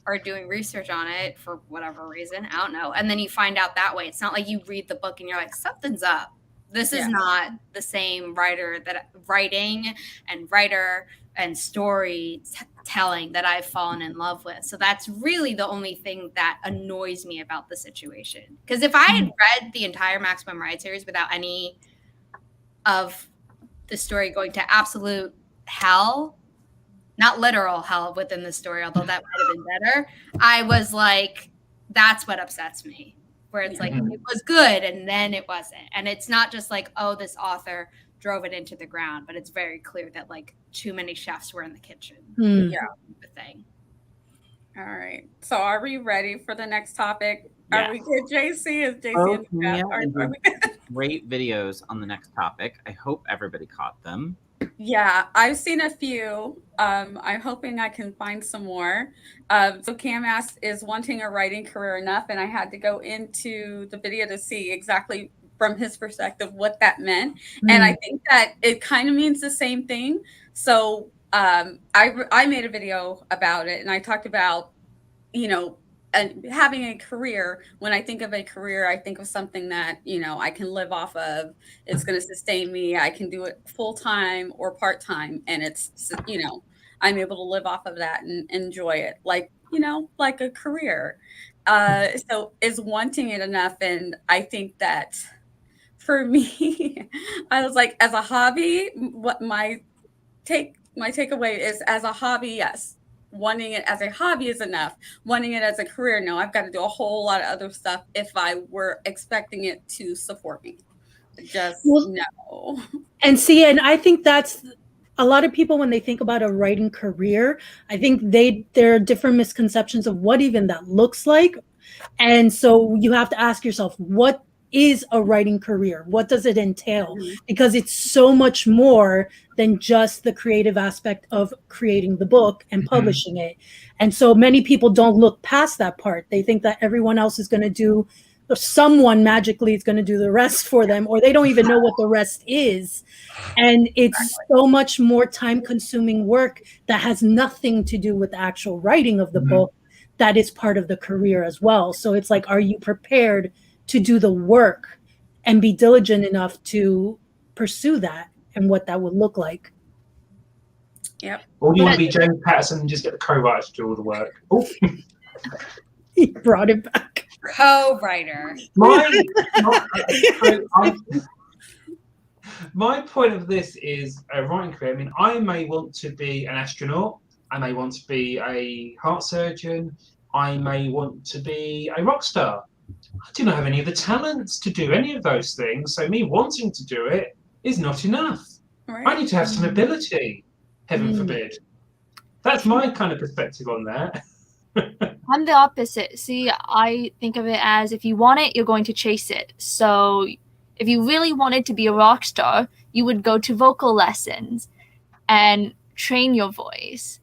are doing research on it for whatever reason. I don't know. And then you find out that way. It's not like you read the book and you're like, something's up. This is not the same writing and writer and storytelling that I've fallen in love with. So that's really the only thing that annoys me about the situation. Because if I had read the entire Maximum Ride series without any of the story going to absolute hell, not literal hell within the story, although that might have been better, I was like, that's what upsets me. Where it's like, it was good and then it wasn't. And it's not just like, oh, this author drove it into the ground, but it's very clear that like too many chefs were in the kitchen. Yeah. The thing. All right. So are we ready for the next topic? Yes. Are we good, JC? Is JC in the chat? Are we good? Great videos on the next topic. I hope everybody caught them. Yeah, I've seen a few. I'm hoping I can find some more. So Cam asked, is wanting a writing career enough? And I had to go into the video to see exactly from his perspective what that meant. And I think that it kind of means the same thing. So I made a video about it, and I talked about, and having a career. When I think of a career, I think of something that, I can live off of. It's going to sustain me. I can do it full time or part time. And it's, I'm able to live off of that and enjoy it like a career. So is wanting it enough? And I think that for me, I was like, as a hobby, what my takeaway is, as a hobby, yes. Wanting it as a hobby is enough. Wanting it as a career, no. I've got to do a whole lot of other stuff if I were expecting it to support me. No. And see, and I think that's a lot of people when they think about a writing career, I think there are different misconceptions of what even that looks like. And so you have to ask yourself, what is a writing career? What does it entail? Because it's so much more than just the creative aspect of creating the book and publishing it. And so many people don't look past that part. They think that everyone else is going to do, or someone magically is going to do the rest for them, or they don't even know what the rest is. And it's so much more time consuming work that has nothing to do with the actual writing of the book that is part of the career as well. So it's like, are you prepared to do the work and be diligent enough to pursue that and what that would look like? Yep. Or do you want to be James Patterson and just get the co-writer to do all the work? Oh. He brought it back. Co-writer. My point of this is a writing career. I mean, I may want to be an astronaut. I may want to be a heart surgeon. I may want to be a rock star. I do not have any of the talents to do any of those things. So me wanting to do it is not enough. Right. I need to have some ability, heaven forbid. That's my kind of perspective on that. I'm the opposite. See, I think of it as if you want it, you're going to chase it. So if you really wanted to be a rock star, you would go to vocal lessons and train your voice.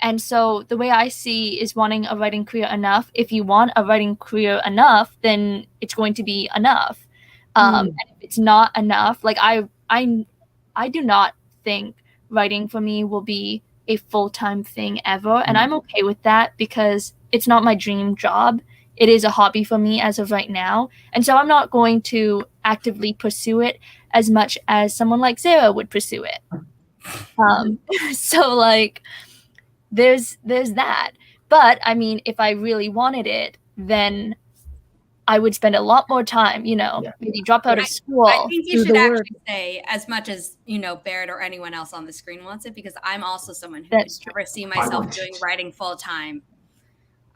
And so the way I see is wanting a writing career enough. If you want a writing career enough, then it's going to be enough. And if it's not enough, like I do not think writing for me will be a full-time thing ever. And I'm okay with that because it's not my dream job. It is a hobby for me as of right now. And so I'm not going to actively pursue it as much as someone like Zara would pursue it. So like, there's that. But I mean, if I really wanted it, then I would spend a lot more time, maybe drop out of school. I think you should actually say as much as, Barrett or anyone else on the screen wants it, because I'm also someone who would never see myself doing writing full time.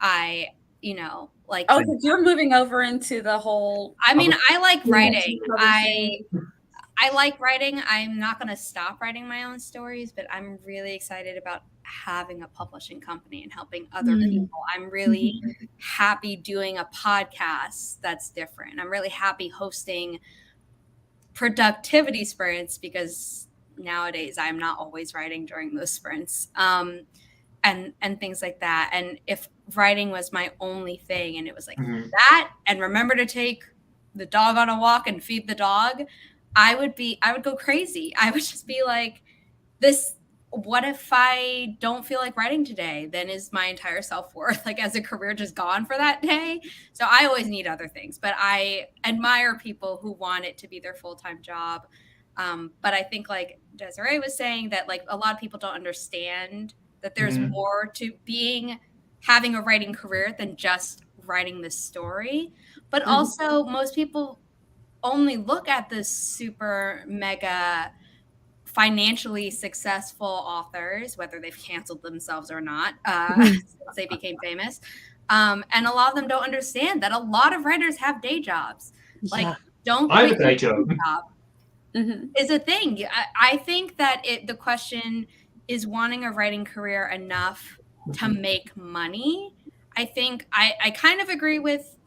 Oh, because you're moving over into the whole. I mean, I like writing. I like writing. I'm not going to stop writing my own stories, but I'm really excited about having a publishing company and helping other people. I'm really happy doing a podcast that's different. I'm really happy hosting productivity sprints because nowadays I'm not always writing during those sprints. And things like that. And if writing was my only thing and it was like that, and remember to take the dog on a walk and feed the dog, I would go crazy. I would just be like, what if I don't feel like writing today? Then is my entire self-worth, like as a career, just gone for that day? So I always need other things, but I admire people who want it to be their full-time job. But I think like Desiree was saying that like a lot of people don't understand that there's more to having a writing career than just writing the story. But also most people only look at the super mega financially successful authors, whether they've canceled themselves or not, since they became famous. And a lot of them don't understand that a lot of writers have day jobs. Like, don't I have a quit day your job. is a thing. I think that the question is wanting a writing career enough to make money. I think I kind of agree with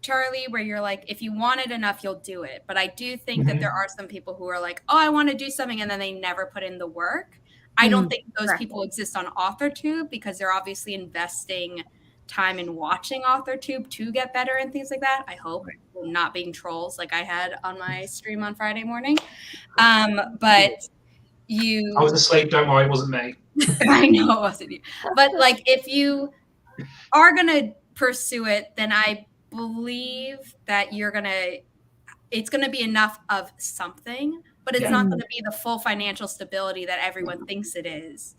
Charlie, where you're like, if you want it enough, you'll do it. But I do think that there are some people who are like, oh, I want to do something, and then they never put in the work. I don't think those people exist on Authortube because they're obviously investing time in watching Authortube to get better and things like that. I hope not being trolls like I had on my stream on Friday morning. But I was asleep. Don't worry, it wasn't me. I know it wasn't you. But like, if you are gonna pursue it, then I believe that it's gonna be enough of something, but it's not gonna be the full financial stability that everyone thinks it is.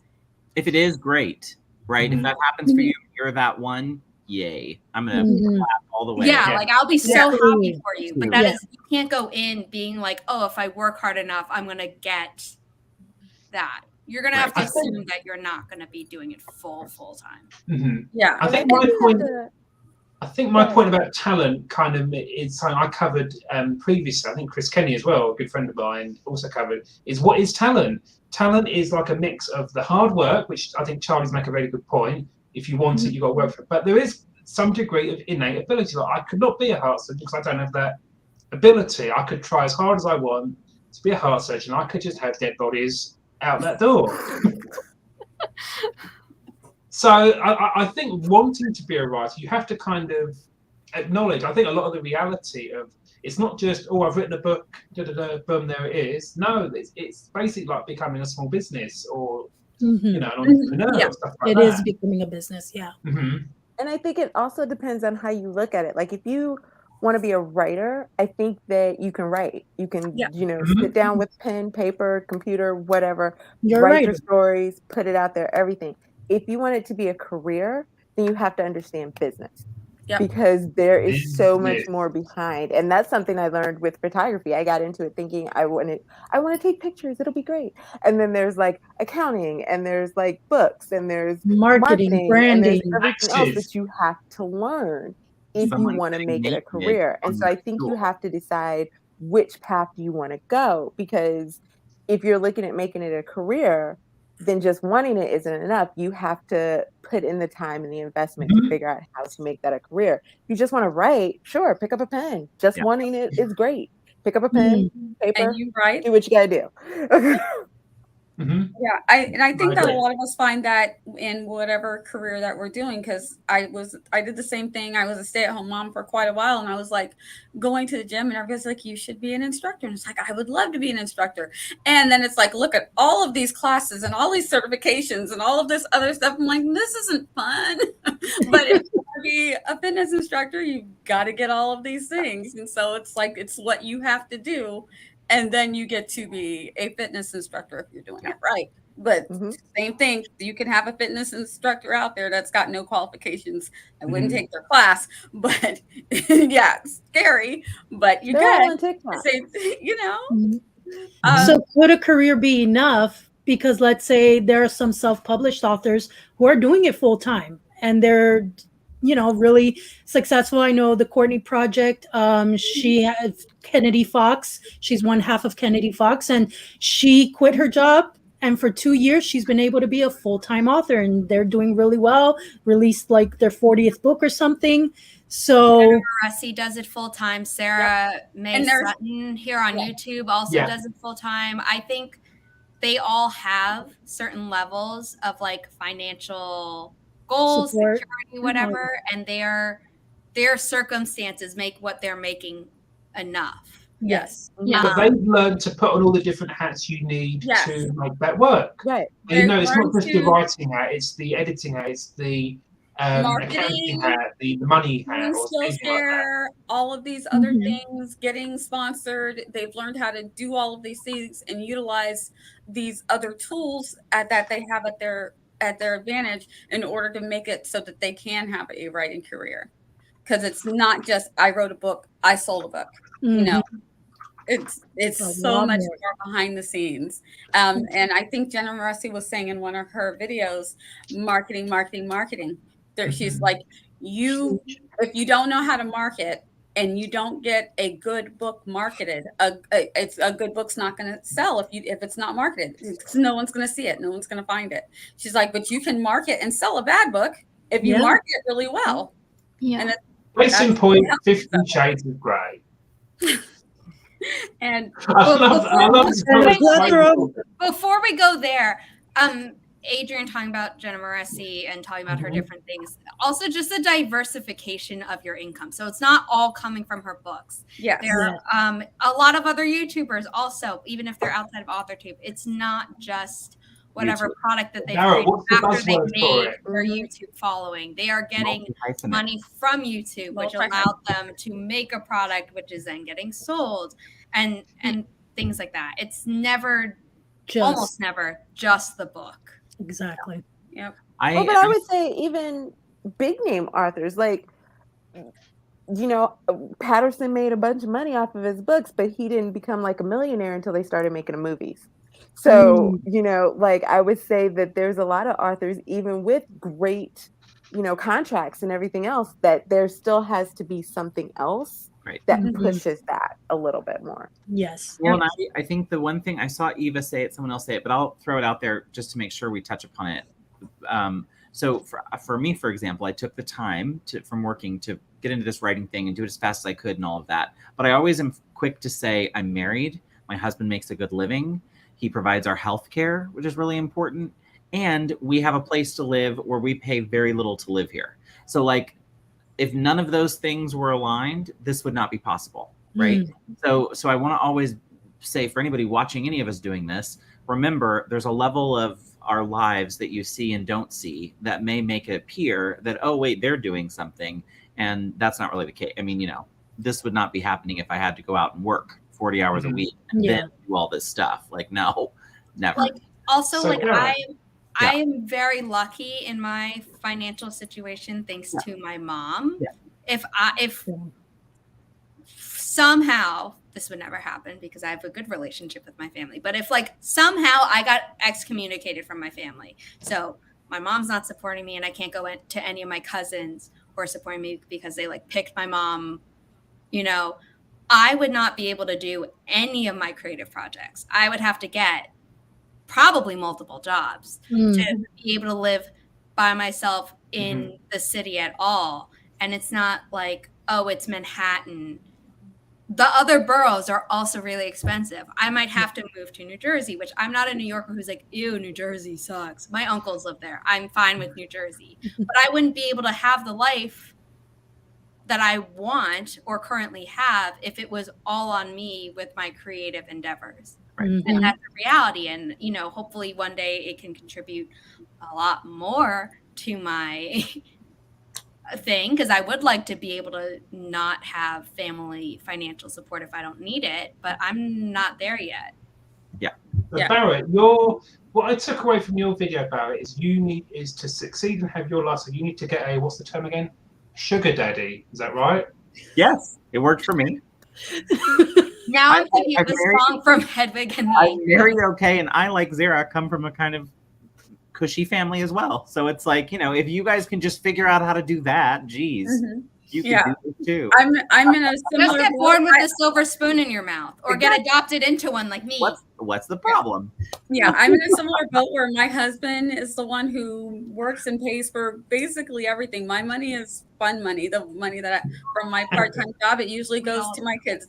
If it is, great, right? If that happens for you, you're that one, yay. I'm gonna clap all the way. Yeah, like I'll be so happy for you. But that is, you can't go in being like, oh, if I work hard enough, I'm gonna get that. You're gonna have to assume that you're not gonna be doing it full time. Yeah. I think my point about talent kind of is something I covered previously. I think Chris Kenny as well, a good friend of mine, also covered, is what is talent? Talent is like a mix of the hard work, which I think Charlie's make a very good point. If you want it, you've got to work for it. But there is some degree of innate ability. Like I could not be a heart surgeon because I don't have that ability. I could try as hard as I want to be a heart surgeon. I could just have dead bodies out that door. So I think wanting to be a writer, you have to kind of acknowledge, I think a lot of the reality of, it's not just, oh, I've written a book, boom, there it is. No, it's basically like becoming a small business or, you know, an entrepreneur or stuff like that. It is becoming a business, And I think it also depends on how you look at it. Like if you want to be a writer, I think that you can write. You can, you know, sit down with pen, paper, computer, whatever, write your stories, put it out there, everything. If you want it to be a career, then you have to understand business. Because there is so much more behind. And that's something I learned with photography. I got into it thinking I want to take pictures, it'll be great. And then there's like accounting, and there's like books, and there's marketing, branding, and there's everything else that you have to learn if you want to make it a career. And so I think you have to decide which path you want to go, because if you're looking at making it a career, then just wanting it isn't enough. You have to put in the time and the investment to figure out how to make that a career. If you just want to write, sure, pick up a pen. Just wanting it is great. Pick up a pen, paper, and you write. Do what you gotta do. Yeah, I think that a lot of us find that in whatever career that we're doing, because I did the same thing. I was a stay-at-home mom for quite a while, and I was like going to the gym, and everybody's like, you should be an instructor. And it's like, I would love to be an instructor. And then it's like, look at all of these classes and all these certifications and all of this other stuff. I'm like, this isn't fun. But if you want to be a fitness instructor, you've got to get all of these things. And so it's like, it's what you have to do. And then you get to be a fitness instructor if you're doing it right. But same thing, you can have a fitness instructor out there that's got no qualifications. I wouldn't take their class, but it's scary. But you get it, you know. So could a career be enough? Because let's say there are some self-published authors who are doing it full time, and they're, you know, really successful. I know the Courtney Project. She has Kennedy Fox. She's one half of Kennedy Fox, and she quit her job. And for 2 years, she's been able to be a full-time author, and they're doing really well. Released like their 40th book or something. So Russie does it full time. Sarah May Sutton here on YouTube also does it full time. I think they all have certain levels of like financial goals, security, whatever, and their circumstances make what they're making enough. Yes. But they've learned to put on all the different hats you need to make that work. Right. And, you know, it's not just the writing hat, it's the editing hat, it's the accounting hat, the money hat, or Skillshare, anything like that. all of these other Mhm. things, getting sponsored. They've learned how to do all of these things and utilize these other tools that they have at their advantage in order to make it so that they can have a writing career. Because it's not just I wrote a book, I sold a book. You know, it's A so lot much more. more behind the scenes. And I think Jenna Morassi was saying in one of her videos, marketing. She's like, if you don't know how to market and you don't get a good book marketed, it's a good book's not going to sell if it's not marketed. No one's going to see it. No one's going to find it. She's like, but you can market and sell a bad book if you Yeah. market it really well. Yeah. And Case in point, 50 Shades of Grey. and I love this quote. Before we go there, Adrian talking about Jenna Morassi and talking about her different things. Also, just the diversification of your income. So it's not all coming from her books. yes. There are a lot of other YouTubers also, even if they're outside of Authortube. It's not just whatever YouTube. product that they've Zara, created what's the after they've buzzword for made it? their YouTube following. They are getting Multi-hyphenate. money from YouTube, which allowed them to make a product, which is then getting sold and things like that. It's never, almost never, just the book. Exactly. Yep. But I would say even big name authors, like, you know, Patterson made a bunch of money off of his books, but he didn't become like a millionaire until they started making movies. So, you know, like I would say that there's a lot of authors, even with great, you know, contracts and everything else, that there still has to be something else that pushes that a little bit more. Yes. Well, and I think the one thing I saw Eva say it, someone else say it, but I'll throw it out there just to make sure we touch upon it. So for me, for example, I took the time from working to get into this writing thing and do it as fast as I could and all of that. But I always am quick to say I'm married. My husband makes a good living. He provides our health care, which is really important. And we have a place to live where we pay very little to live here. So like, if none of those things were aligned, this would not be possible, right? So I want to always say for anybody watching any of us doing this, remember there's a level of our lives that you see and don't see that may make it appear that, oh, wait, they're doing something. And that's not really the case. I mean, you know, this would not be happening if I had to go out and work 40 hours a week and then do all this stuff. Like, no, never. Like, also, So, like, yeah. I am very lucky in my financial situation, thanks to my mom. If somehow, this would never happen because I have a good relationship with my family, but if like somehow I got excommunicated from my family, so my mom's not supporting me and I can't go to any of my cousins who are supporting me because they like picked my mom, you know, I would not be able to do any of my creative projects. I would have to get probably multiple jobs to be able to live by myself in the city at all. And it's not like, oh, it's Manhattan. The other boroughs are also really expensive. I might have to move to New Jersey, which I'm not a New Yorker who's like, ew, New Jersey sucks. My uncles live there. I'm fine with New Jersey. But I wouldn't be able to have the life that I want or currently have if it was all on me with my creative endeavors. And that's a reality. And, you know, hopefully one day it can contribute a lot more to my thing, because I would like to be able to not have family financial support if I don't need it, but I'm not there yet. But Barrett, what I took away from your video, Barrett, is to succeed and have your life. So you need to get a, what's the term again? Sugar daddy. Is that right? Yes, it worked for me. Now I'm thinking of the song from Hedwig and I'm me. very okay, and I, like Zara, come from a kind of cushy family as well. So it's like, you know, if you guys can just figure out how to do that, geez, you can do it too. I'm in a similar Just get born with a silver spoon in your mouth, or get adopted into one like me. What's the problem? Yeah, I'm in a similar boat where my husband is the one who works and pays for basically everything. My money is fun money. The money that from my part-time job, it usually goes to my kids.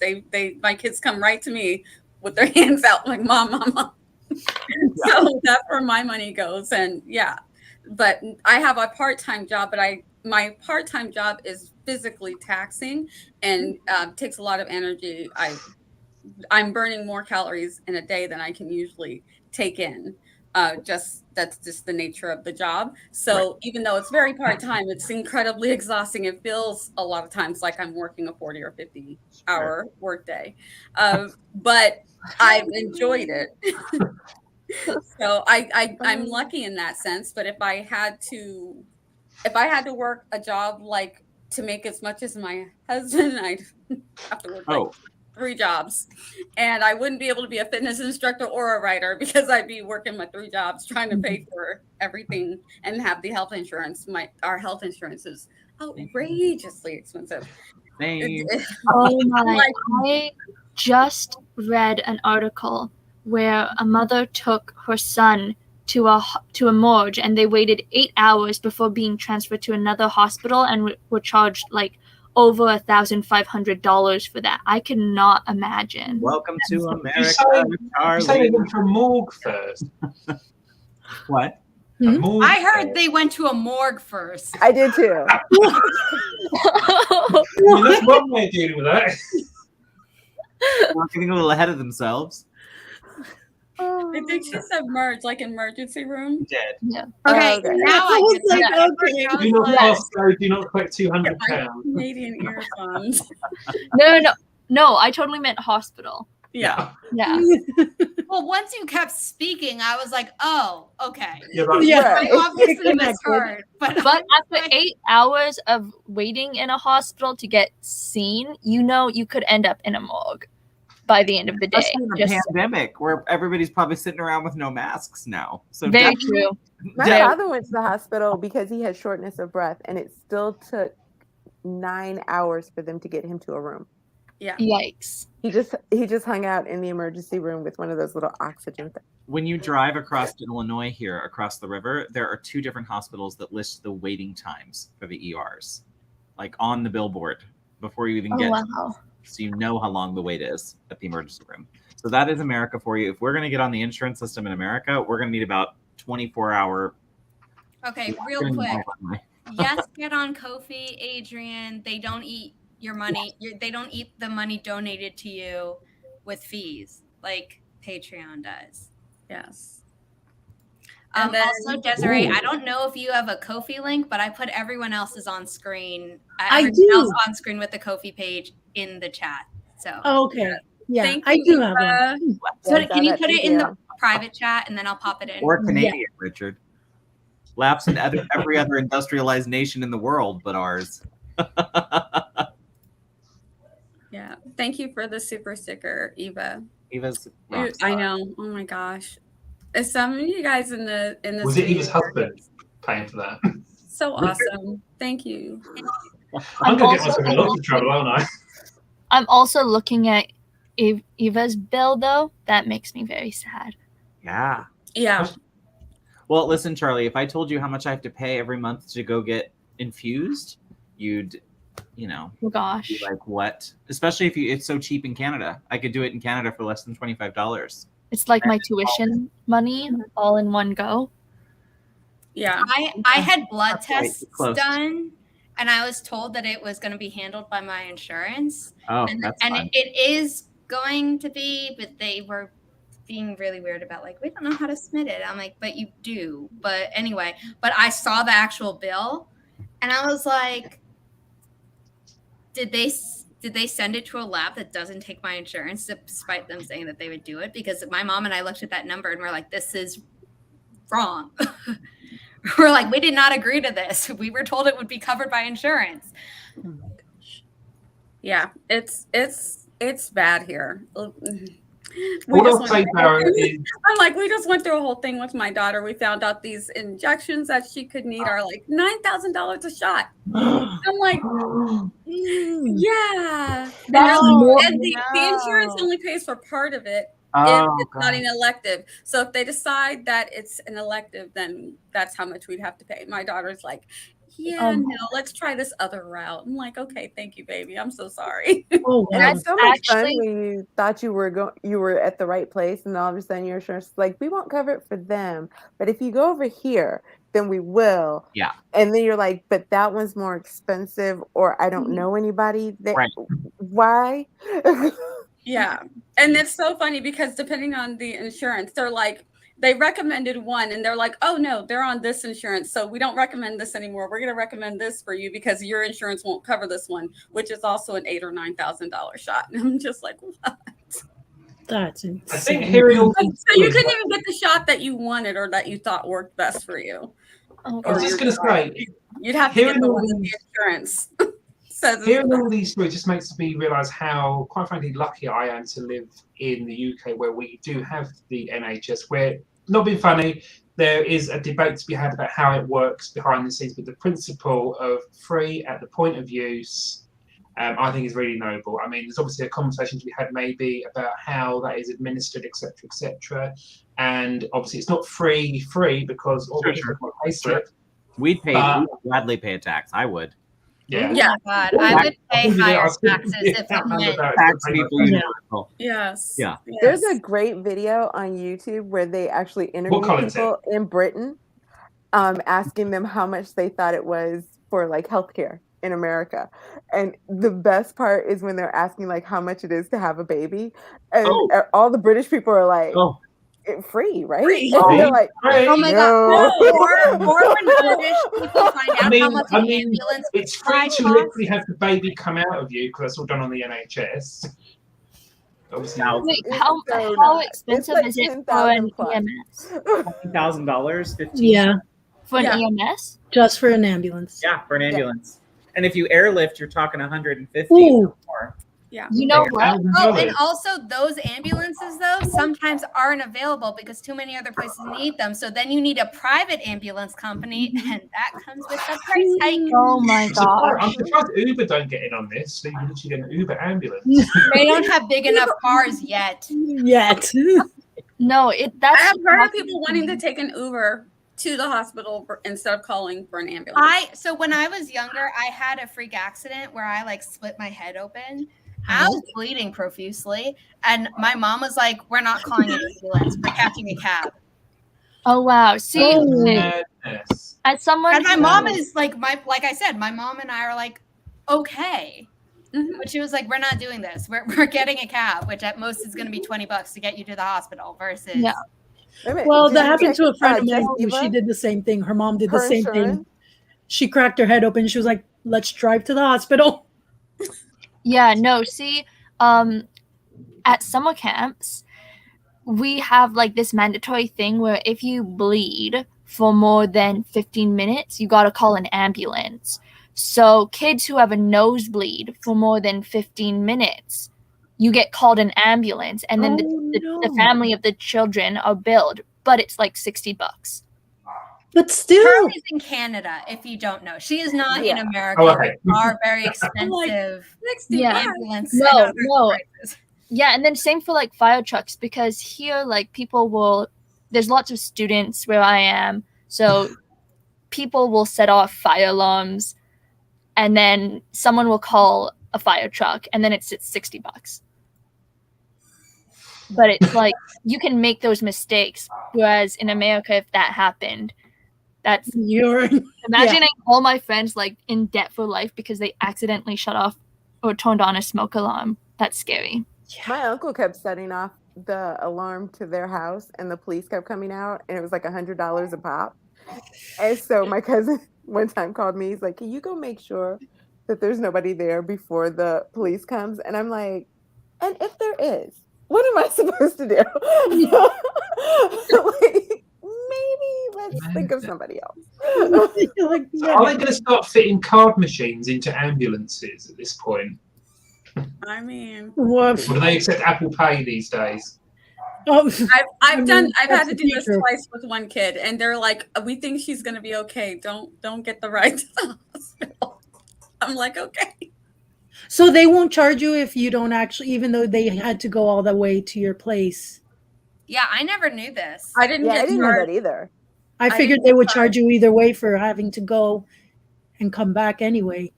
My kids come right to me with their hands out like, Mom. So that's where my money goes. And but I have a part-time job, but my part-time job is physically taxing and takes a lot of energy. I'm burning more calories in a day than I can usually take in. That's just the nature of the job. So even though it's very part-time, it's incredibly exhausting. It feels a lot of times like I'm working a 40 or 50 hour workday. But I've enjoyed it. So I'm lucky in that sense. But if I had to work a job like to make as much as my husband, I'd have to work like 3 jobs, and I wouldn't be able to be a fitness instructor or a writer because I'd be working my 3 jobs trying to pay for everything and have the health insurance. Our health insurance is outrageously expensive. Oh my! I just read an article where a mother took her son to a morgue, and they waited 8 hours before being transferred to another hospital, and were charged like over $1,500 for that. I cannot imagine. Welcome to America. You say they went to a morgue first. What? I heard they went to a morgue first. I did too. Well, that's one way of dealing with that. They're getting a little ahead of themselves. I think she said merge, like emergency room. Did. Yeah. Okay, now I get Do not ask, though. Do not collect £200. Canadian earphones. No. I totally meant hospital. Yeah. Well, once you kept speaking, I was like, oh, okay. Yeah. I obviously misheard. But after 8 hours of waiting in a hospital to get seen, you could end up in a morgue by the end of the day. Especially in a pandemic where everybody's probably sitting around with no masks now. So very true. My father went to the hospital because he had shortness of breath, and it still took 9 hours for them to get him to a room. Yeah. Yikes. He just hung out in the emergency room with one of those little oxygen things. When you drive across Illinois here, across the river, there are 2 different hospitals that list the waiting times for the ERs, like on the billboard before you even get to them. So you know how long the wait is at the emergency room. So that is America for you. If we're going to get on the insurance system in America, we're going to need about 24-hour. Okay, real quick. Yes, get on Ko-fi, Adrian. They don't eat your money. They don't eat the money donated to you with fees like Patreon does. Yes. Also, Desiree, I don't know if you have a Ko-fi link, but I put everyone else's on screen. Everyone else on screen with the Ko-fi page in the chat. So okay, yeah, Thank I you, do have one. So can you put it in the private chat and then I'll pop it in? Or Canadian, Richard. Laps in every other industrialized nation in the world, but ours. Yeah. Thank you for the super sticker, Eva. Eva's I know. Oh my gosh. Some of you guys in this was it Eva's husband paying for that? So awesome. Thank you. I'm gonna get myself in lots of trouble, aren't I? I'm also looking at Eva's bill, though. That makes me very sad. Yeah. Yeah. Well, listen, Charlie, if I told you how much I have to pay every month to go get infused, you'd, oh gosh, be like, what? Especially if it's so cheap in Canada. I could do it in Canada for less than $25. It's like my tuition money all in one go. Yeah. I had blood tests done, and I was told that it was going to be handled by my insurance. Oh, and that's fine. It is going to be, but they were being really weird about we don't know how to submit it. I'm like, but you do. But anyway, but I saw the actual bill, and I was like, did they send it to a lab that doesn't take my insurance, despite them saying that they would do it? Because my mom and I looked at that number and we're like, this is wrong. We're like, we did not agree to this. We were told it would be covered by insurance. Yeah, it's bad here. What I'll say, Barrett, is I'm like, we just went through a whole thing with my daughter. We found out these injections that she could need are like $9,000 a shot. I'm like, yeah. And the insurance only pays for part of it if it's not an elective. So if they decide that it's an elective, then that's how much we'd have to pay. My daughter's like, no, let's try this other route. I'm like, okay, thank you, baby. I'm so sorry. Oh, that's so much fun when you thought you were at the right place, and all of a sudden your insurance is like, we won't cover it for them, but if you go over here, then we will. Yeah. And then you're like, but that one's more expensive, or I don't know anybody. Why? Yeah. And it's so funny because depending on the insurance, they're like, they recommended one and they're like, oh no, they're on this insurance, so we don't recommend this anymore. We're going to recommend this for you because your insurance won't cover this one, which is also an $8,000 or $9,000 shot. And I'm just like, what? That's insane. I think hearing all So these you stories, couldn't even get the shot that you wanted or that you thought worked best for you. Oh, I was just going to say, You'd have to get hearing the all one that these- the insurance says. hearing all these stories just makes me realise how, quite frankly, lucky I am to live in the UK, where we do have the NHS. Where, not being funny, there is a debate to be had about how it works behind the scenes, but the principle of free at the point of use, I think is really noble. I mean, there's obviously a conversation to be had maybe about how that is administered, etc., etc. And obviously, it's not free because all the Sure. payslip. We'd gladly pay a tax. I would. Yeah. Yeah. Oh my God, I would pay higher taxes if it meant. Tax people universal. Yes. Yeah. Yes. There's a great video on YouTube where they actually interview Collins people in Britain, asking them how much they thought it was for like healthcare in America. And the best part is when they're asking like how much it is to have a baby, and all the British people are like, free, right? Free. And they're like, Oh my no. God! Or when British people find out how much an ambulance it's free ride to costs. literally have the baby come out of you because that's all done on the NHS. Obviously, Wait, It's how so how nuts. expensive It's like is it for an 10,000 plus. EMS? $15,000, 15. Yeah, For an Yeah. EMS? just for an ambulance. Yeah, for an ambulance. And if you airlift, you're talking 150 Ooh. or more. Yeah. You know what? Oh, and also those ambulances though sometimes aren't available because too many other places need them. So then you need a private ambulance company, and that comes with a price hike. Oh my god. I'm surprised Uber don't get in on this. So you can literally get an Uber ambulance. They don't have big enough cars yet. Yet. No, I that's have heard of people wanting to take an Uber to the hospital instead of calling for an ambulance. So when I was younger, I had a freak accident where I like split my head open. I was bleeding profusely, and my mom was like, "We're not calling an ambulance. We're catching a cab." oh wow. See, Madness. as someone And my who- mom is like I said, my mom and I are like, okay. Mhm. But she was like, we're not doing this. We're getting a cab, which at most is going to be $20 to get you to the hospital versus. Yeah. Wait a minute, Well, did that you happened check, to a friend of mine. Jessica? She did the same thing. Her mom did the Her same thing. insurance? She cracked her head open. She was like, let's drive to the hospital. Yeah, no, see, at summer camps, we have like this mandatory thing where if you bleed for more than 15 minutes, you got to call an ambulance. So kids who have a nosebleed for more than 15 minutes, you get called an ambulance, and then the no. family of the children are billed, but it's like $60. But still, Charlie's in Canada, if you don't know. She is not in Yeah. America. Oh, okay. They are very expensive Yeah. ambulance. No, and other no. prices. Yeah, and then same for like fire trucks, because here like there's lots of students where I am, so people will set off fire alarms, and then someone will call a fire truck, and then it's $60. But it's like you can make those mistakes, whereas in America, if that happened, that's you're imagining all my friends like in debt for life because they accidentally shut off or turned on a smoke alarm. That's scary. My uncle kept setting off the alarm to their house, and the police kept coming out, and it was like $100 a pop. And so my cousin one time called me. He's like, "Can you go make sure that there's nobody there before the police comes?" And I'm like, "And if there is, what am I supposed to do?" Like, maybe let's think of somebody else. like, Are they going to start fitting card machines into ambulances at this point? I mean, what? Or do they accept Apple Pay these days? Oh, I've had to that's do the this future. twice with one kid, and they're like, "We think she's gonna be okay. Don't get the ride to the hospital." I'm like, okay. So they won't charge you if you don't actually, even though they had to go all the way to your place. Yeah, I never knew this. I didn't Yeah, I get didn't know charged. that either. I figured didn't they would get charge you either way for having to go and come back anyway.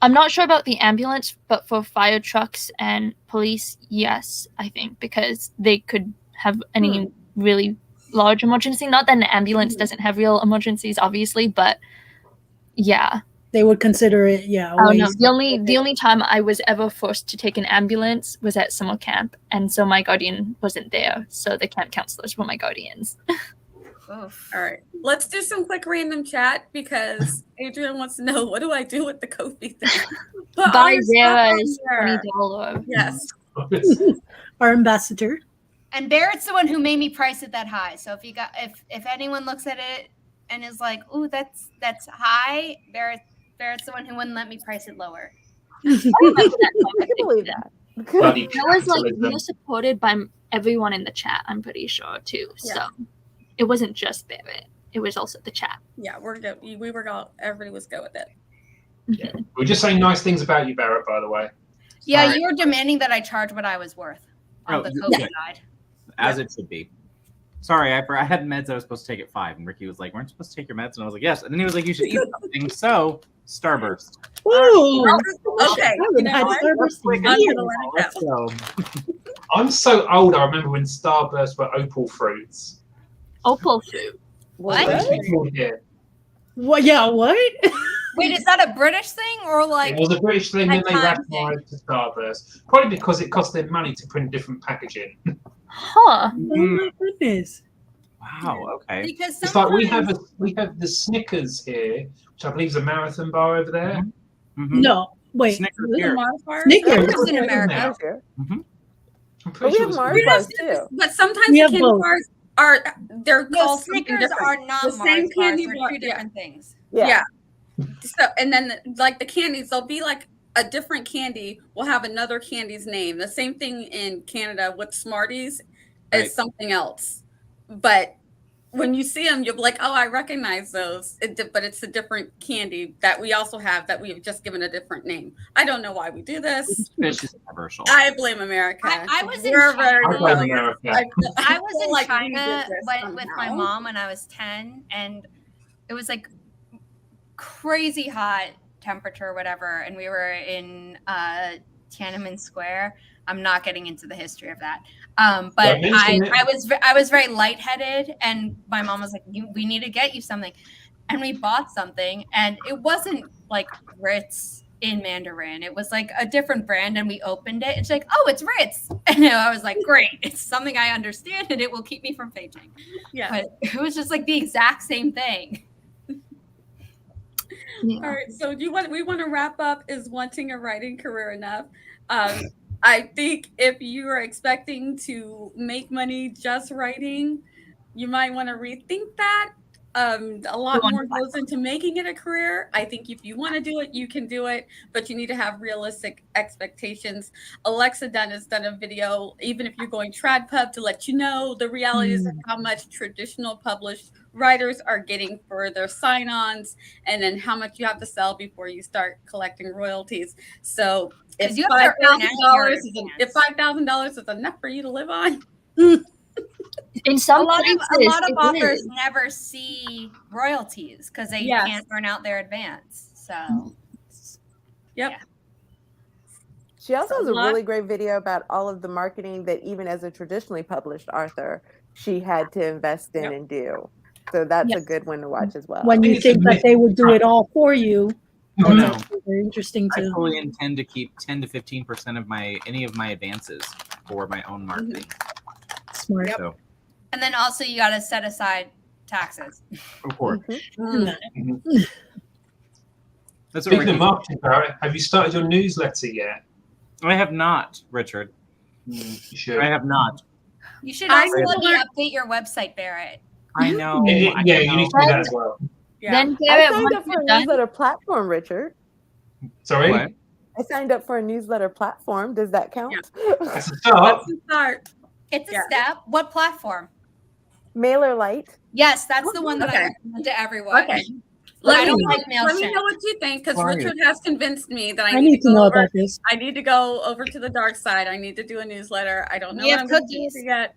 I'm not sure about the ambulance, but for fire trucks and police, yes, I think, because they could have any really large emergency. Not that an ambulance doesn't have real emergencies, obviously, but yeah. they would consider it, a Oh no, waste. the only time I was ever forced to take an ambulance was at summer camp, and so my guardian wasn't there, so the camp counselors were my guardians. Oof. All right, let's do some quick random chat because Adrian wants to know, what do I do with the Ko-fi thing? Put all Buy your stuff on Zara's there. $20. Yes. Our ambassador. And Barrett's the one who made me price it that high. So if anyone looks at it and is like, "Ooh, that's high," Barrett's the one who wouldn't let me price it lower. I can believe that. Bloody That was like, we capitalism. were supported by everyone in the chat, I'm pretty sure, too. Yeah. So it wasn't just Barrett. It was also the chat. Yeah, we're good. We were all, everybody was good with it. Yeah. We're just saying nice things about you, Barrett, by the way. Yeah, All right. you were demanding that I charge what I was worth on Oh, the yeah. COVID side. As it should be. Sorry, I had meds I was supposed to take at 5, and Ricky was like, "Weren't you supposed to take your meds?" And I was like, "Yes." And then he was like, "You should eat something." So Starburst. Woo! Okay, I you haven't know had what? Starburst Quick, in I'm years. gonna let it Let's go. I'm so old. I remember when Starburst were opal fruits. Opal fruit. What? They used to be called here. What? Yeah, what? Wait, is that a British thing or like? It was a British thing, a then they time rationalised to Starburst. Probably because it cost them money to print different packaging. Huh. Oh my goodness. Wow. Okay. Because It's like we sometimes have the Snickers here, which I believe is a marathon bar over there. Mhm. No, wait. Snickers The here. Mars Snickers. Snickers in America. now. Sure. I'm But pretty we sure have it's Mars We have bars Snickers, too. but sometimes We the have candy both. bars they're No, called something Snickers different. are not The same Mars bars. candy They're bar- two yeah. different things. Yeah. So and then like the candies, they'll be like a different candy will have another candy's name. The same thing in Canada with Smarties Right. is something else. But when you see them, you'll be like, "Oh, I recognize those." But it's a different candy that we also have that we have just given a different name. I don't know why we do this. Fish is universal. I blame America. I was in We're China. very I blame rebellious. America. I was feel in like we China did this with my somehow. mom when I was 10, and it was like crazy hot temperature or whatever, and we were in Tiananmen Square. I'm not getting into the history of that, but Don't mention it. I was very lightheaded, and my mom was like, "We need to get you something," and we bought something, and it wasn't like Ritz in Mandarin. It was like a different brand, and we opened it. It's like, "Oh, it's Ritz," and I was like, "Great! It's something I understand, and it will keep me from fainting." Yeah. But it was just like the exact same thing. Yeah. All right. So we want to wrap up. Is wanting a writing career enough? I think if you are expecting to make money just writing, you might want to rethink that. A lot more goes into making it a career. I think if you want to do it, you can do it, but you need to have realistic expectations. Alexa Dunn has done a video, even if you're going trad pub, to let you know the realities of how much traditional published writers are getting for their sign-ons, and then how much you have to sell before you start collecting royalties. So if You have to earn if $5,000 is enough for you to live on, In A some lot places, of it authors is. never see royalties because they Yes. can't earn out their advance. So yep. Yeah. She also So has a lot- really great video about all of the marketing that even as a traditionally published author, she had to invest in Yep. and do. So that's a Yes. good one to watch as well. When you it's a think that myth. they would do it all for you, Oh, that's no. actually very interesting I too. fully intend to keep 10 to 15% of any of my advances for my own marketing. Smart. So, and then also you got to set aside taxes. of course. Mhm. That's what Speaking of Ricky, marketing, Barrett, have you started your newsletter yet? I have not, Richard. You should. I have not. You should I also need let to me learn- update your website, Barrett. I know. Yeah, I you know. need to do that as well. Yeah. Then I Barrett, signed once up for you're a done, newsletter platform, Richard. Sorry? What? I signed up for a newsletter platform. Does that count? That's a start. That's the start. It's a Yeah. step. What platform? MailerLite. Yes, that's the one that Okay. I recommend to everyone. Okay. I Let don't me like know MailChimp. what you think, because Why? Richard has convinced me that I need to know about this. I need to go over to the dark side. I need to do a newsletter. I don't know We what have I'm going to do cookies. yet.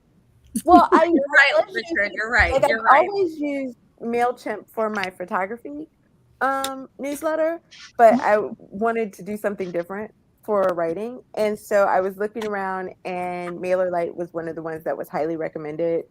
Well, I You're right, always Richard. use- You're right. like, You're I've right. always used MailChimp for my photography newsletter, but I wanted to do something different for writing. And so I was looking around, and MailerLite was one of the ones that was highly recommended.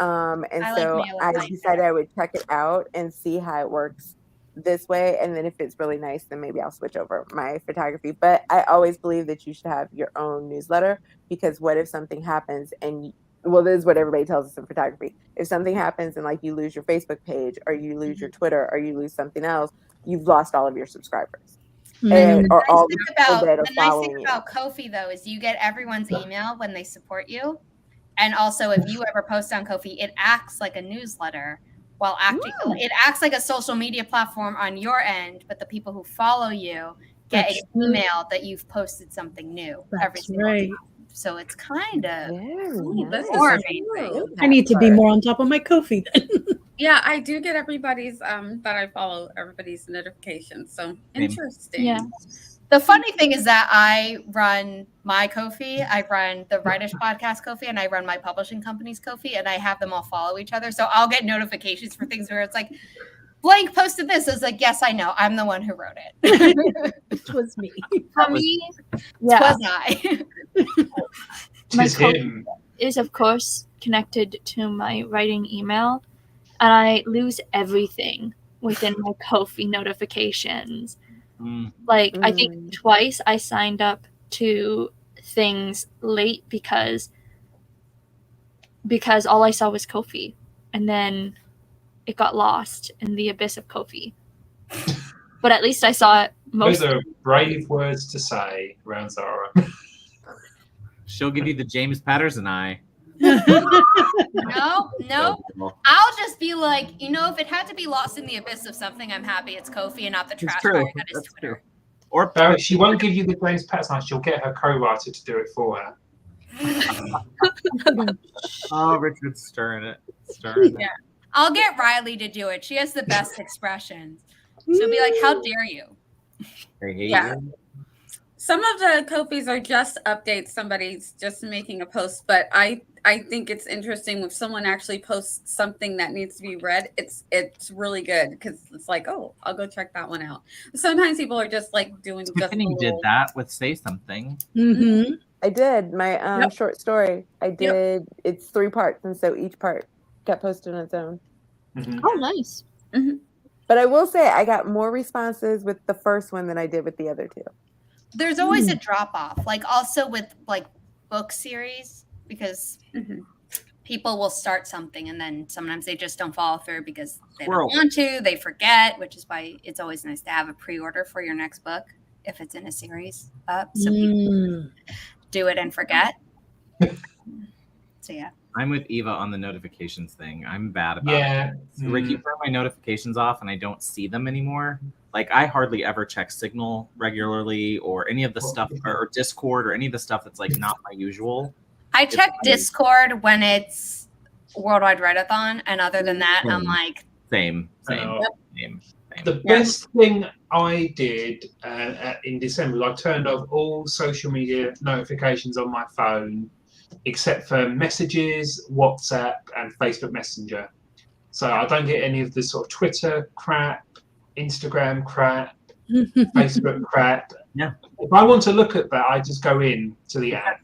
And I like so I MailerLite decided I would check it out and see how it works this way, and then if it's really nice, then maybe I'll switch over my photography. But I always believe that you should have your own newsletter, because what if something happens and well, this is what everybody tells us in photography. If something happens and like you lose your Facebook page or you lose your Twitter or you lose something else, you've lost all of your subscribers. And, or all the people that are the nice following thing you. about Ko-fi though is you get everyone's email when they support you, and also if you ever post on Ko-fi, it acts like a newsletter while acting. It acts like a social media platform on your end, but the people who follow you get an email that you've posted something new every single time. So it's kind of more amazing. I need to be more on top of my Ko-fi then. Yeah, I do get everybody's that I follow, everybody's notifications. So interesting. Yeah. The funny thing is that I run my Ko-fi, I run the Writish podcast Ko-fi, and I run my publishing company's Ko-fi, and I have them all follow each other. So I'll get notifications for things where it's like, blank posted this. It's like, yes, I know. I'm the one who wrote it. It was me. For me, yeah. Was I. My Ko-fi is, of course, connected to my writing email, and I lose everything within my Ko-fi notifications. Like, I think twice I signed up to things late because all I saw was Ko-fi, and then it got lost in the abyss of Ko-fi. But at least I saw it most. Those are brave words to say around Zara. She'll give you the James Patterson eye. No. I'll just be like, if it had to be lost in the abyss of something, I'm happy it's Ko-fi and not the trash fire that is Twitter. True. Or Barrett, she won't give you the James Patterson eye. She'll get her co-writer to do it for her. Oh, Richard's stirring it. Yeah. I'll get Riley to do it. She has the best expressions. She'll be like, how dare you? I hate you. Some of the Ko-fis are just updates. Somebody's just making a post, but I think it's interesting if someone actually posts something that needs to be read. It's really good because it's like, oh, I'll go check that one out. Sometimes people are just like doing. Tiffany did that with Say Something. Mm-hmm. I did my short story. I did. It's 3 parts, and so each part got posted on its own. Mm-hmm. Oh, nice. Mm-hmm. But I will say I got more responses with the first one than I did with the other 2. There's always a drop off, like also with like book series, because people will start something and then sometimes they just don't follow through because they don't want to, they forget, which is why it's always nice to have a pre-order for your next book if it's in a series up, so people do it and forget. So yeah. I'm with Eva on the notifications thing. I'm bad about it. Ricky turned my notifications off and I don't see them anymore. Like, I hardly ever check Signal regularly or any of the stuff, or Discord or any of the stuff that's like not my usual. I check Discord when it's Worldwide Write-a-thon, and other than that, I'm like... Same. The best thing I did in December, I turned off all social media notifications on my phone, except for messages, WhatsApp, and Facebook Messenger. So I don't get any of the sort of Twitter crap, Instagram crap, Facebook crap. Yeah. If I want to look at that, I just go in to the app.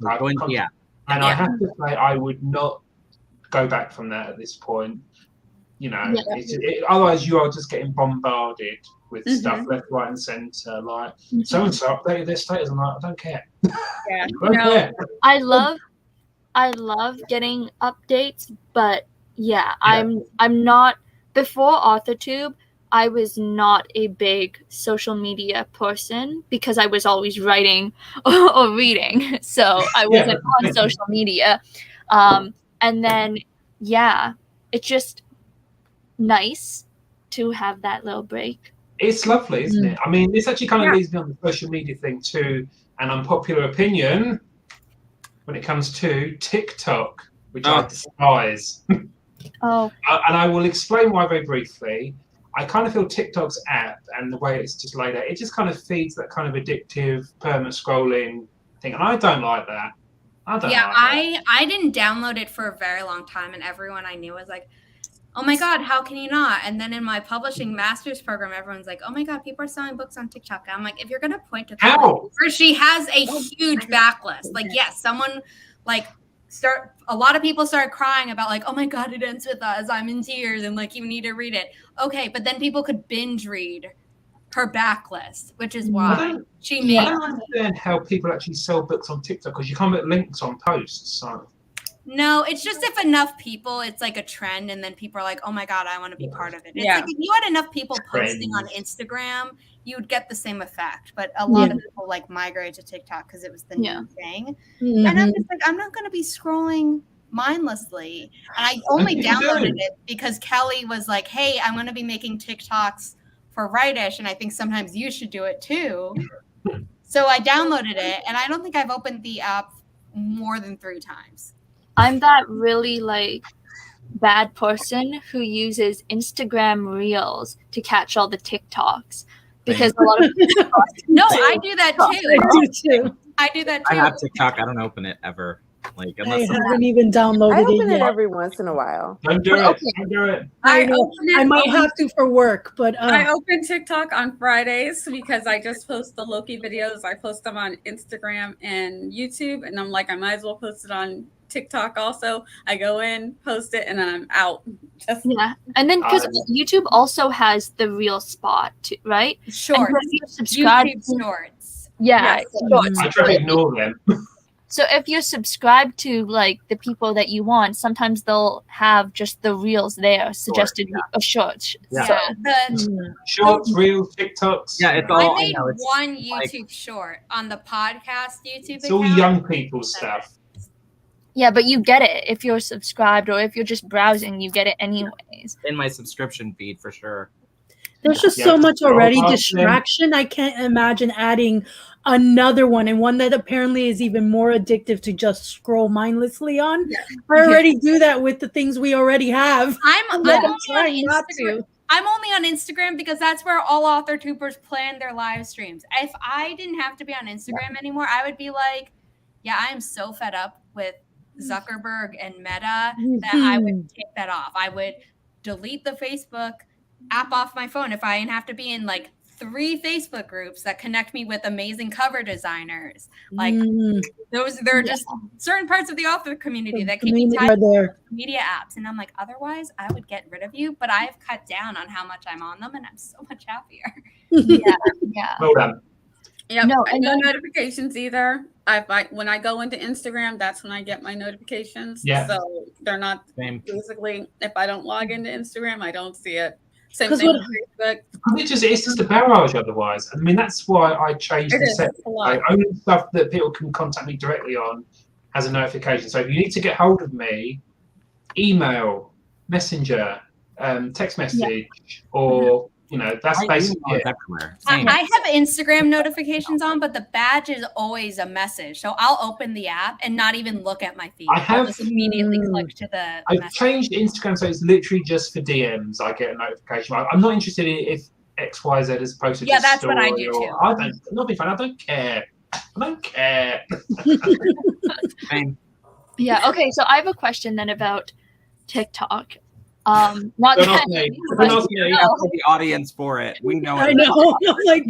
And I have to say, I would not go back from that at this point. Otherwise you are just getting bombarded with stuff left, right, and centre. Like, so-and-so updated their status. I'm like, I don't care. Yeah. I love getting updates, but I'm not. Before Authortube, I was not a big social media person because I was always writing or reading, so I wasn't on social media. And then it's just nice to have that little break. It's lovely, isn't it? I mean, this actually kind of leads me on the social media thing too. An unpopular opinion when it comes to TikTok, which I despise. And I will explain why very briefly. I kind of feel TikTok's app and the way it's just laid out, it just kind of feeds that kind of addictive, permanent scrolling thing. And I don't like that. I didn't download it for a very long time, and everyone I knew was like, oh my God, how can you not? And then in my publishing master's program, everyone's like, oh my God, people are selling books on TikTok. And I'm like, if you're going to point to her, she has a huge backlist. Like, yes, someone like a lot of people start crying about like, oh my God, it ends with us. I'm in tears and like you need to read it. Okay, but then people could binge read her backlist, which is why she made. I don't understand how people actually sell books on TikTok because you can't put links on posts. So. No, it's just if enough people, it's like a trend, and then people are like, "Oh my God, I want to be part of it." It's like if you had enough people posting on Instagram, you'd get the same effect. But a lot of people like migrated to TikTok because it was the new thing, and I'm just like, I'm not going to be scrolling mindlessly. And I only downloaded it because Kelly was like, "Hey, I'm going to be making TikToks for Rightish, and I think sometimes you should do it too." So I downloaded it, and I don't think I've opened the app more than 3 times. I'm that really like bad person who uses Instagram Reels to catch all the TikToks because a lot of no, I do that too. I do that too. I have TikTok. I don't open it ever. Like I haven't even downloaded I open it it yet. every once in a while. Don't do it. Don't do it. I might have to for work, but I open TikTok on Fridays because I just post the Loki videos. I post them on Instagram and YouTube, and I'm like, I might as well post it on TikTok also. I go in, post it, and then I'm out. And then because YouTube also has the real spot, too, right? Shorts. YouTube Shorts. Shorts. I try to ignore them. So if you're subscribed to like the people that you want, sometimes they'll have just the reels there suggested shorts. Yeah. So Shorts, reels, TikToks. Yeah, it's all. I made one YouTube short on the podcast YouTube. It's all young people stuff. Yeah, but you get it if you're subscribed or if you're just browsing, you get it anyways. In my subscription feed for sure. There's just so much already distraction. I can't imagine adding another one, and one that apparently is even more addictive to just scroll mindlessly on. I already do that with the things we already have. I'm trying not to. I'm only on Instagram because that's where all Authortubers plan their live streams. If I didn't have to be on Instagram anymore, I would be like, yeah, I am so fed up with Zuckerberg and Meta that I would take that off. I would delete the Facebook app off my phone if I didn't have to be in like 3 Facebook groups that connect me with amazing cover designers. Like there are just certain parts of the author community that keep me tied to media apps. And I'm like, otherwise I would get rid of you, but I've cut down on how much I'm on them and I'm so much happier. Well done. Yep. No notifications either. When I go into Instagram, that's when I get my notifications. Yeah. So they're not basically, if I don't log into Instagram, I don't see it. Same Because thing with Facebook. It's just a barrage otherwise. I mean, that's why I changed the setting. Only stuff that people can contact me directly on has a notification. So if you need to get hold of me, email, messenger, text message, or that's basically it. I have Instagram notifications on, but the badge is always a message. So I'll open the app and not even look at my feed. I'll just immediately click to the I've message. changed Instagram so it's literally just for DMs. I get a notification. I'm not interested in if XYZ is posted. Yeah, that's what I do too. I don't care. I don't care. Yeah. Okay. So I have a question then about TikTok. Not don't ask me. The audience for it. We know. I know. Like,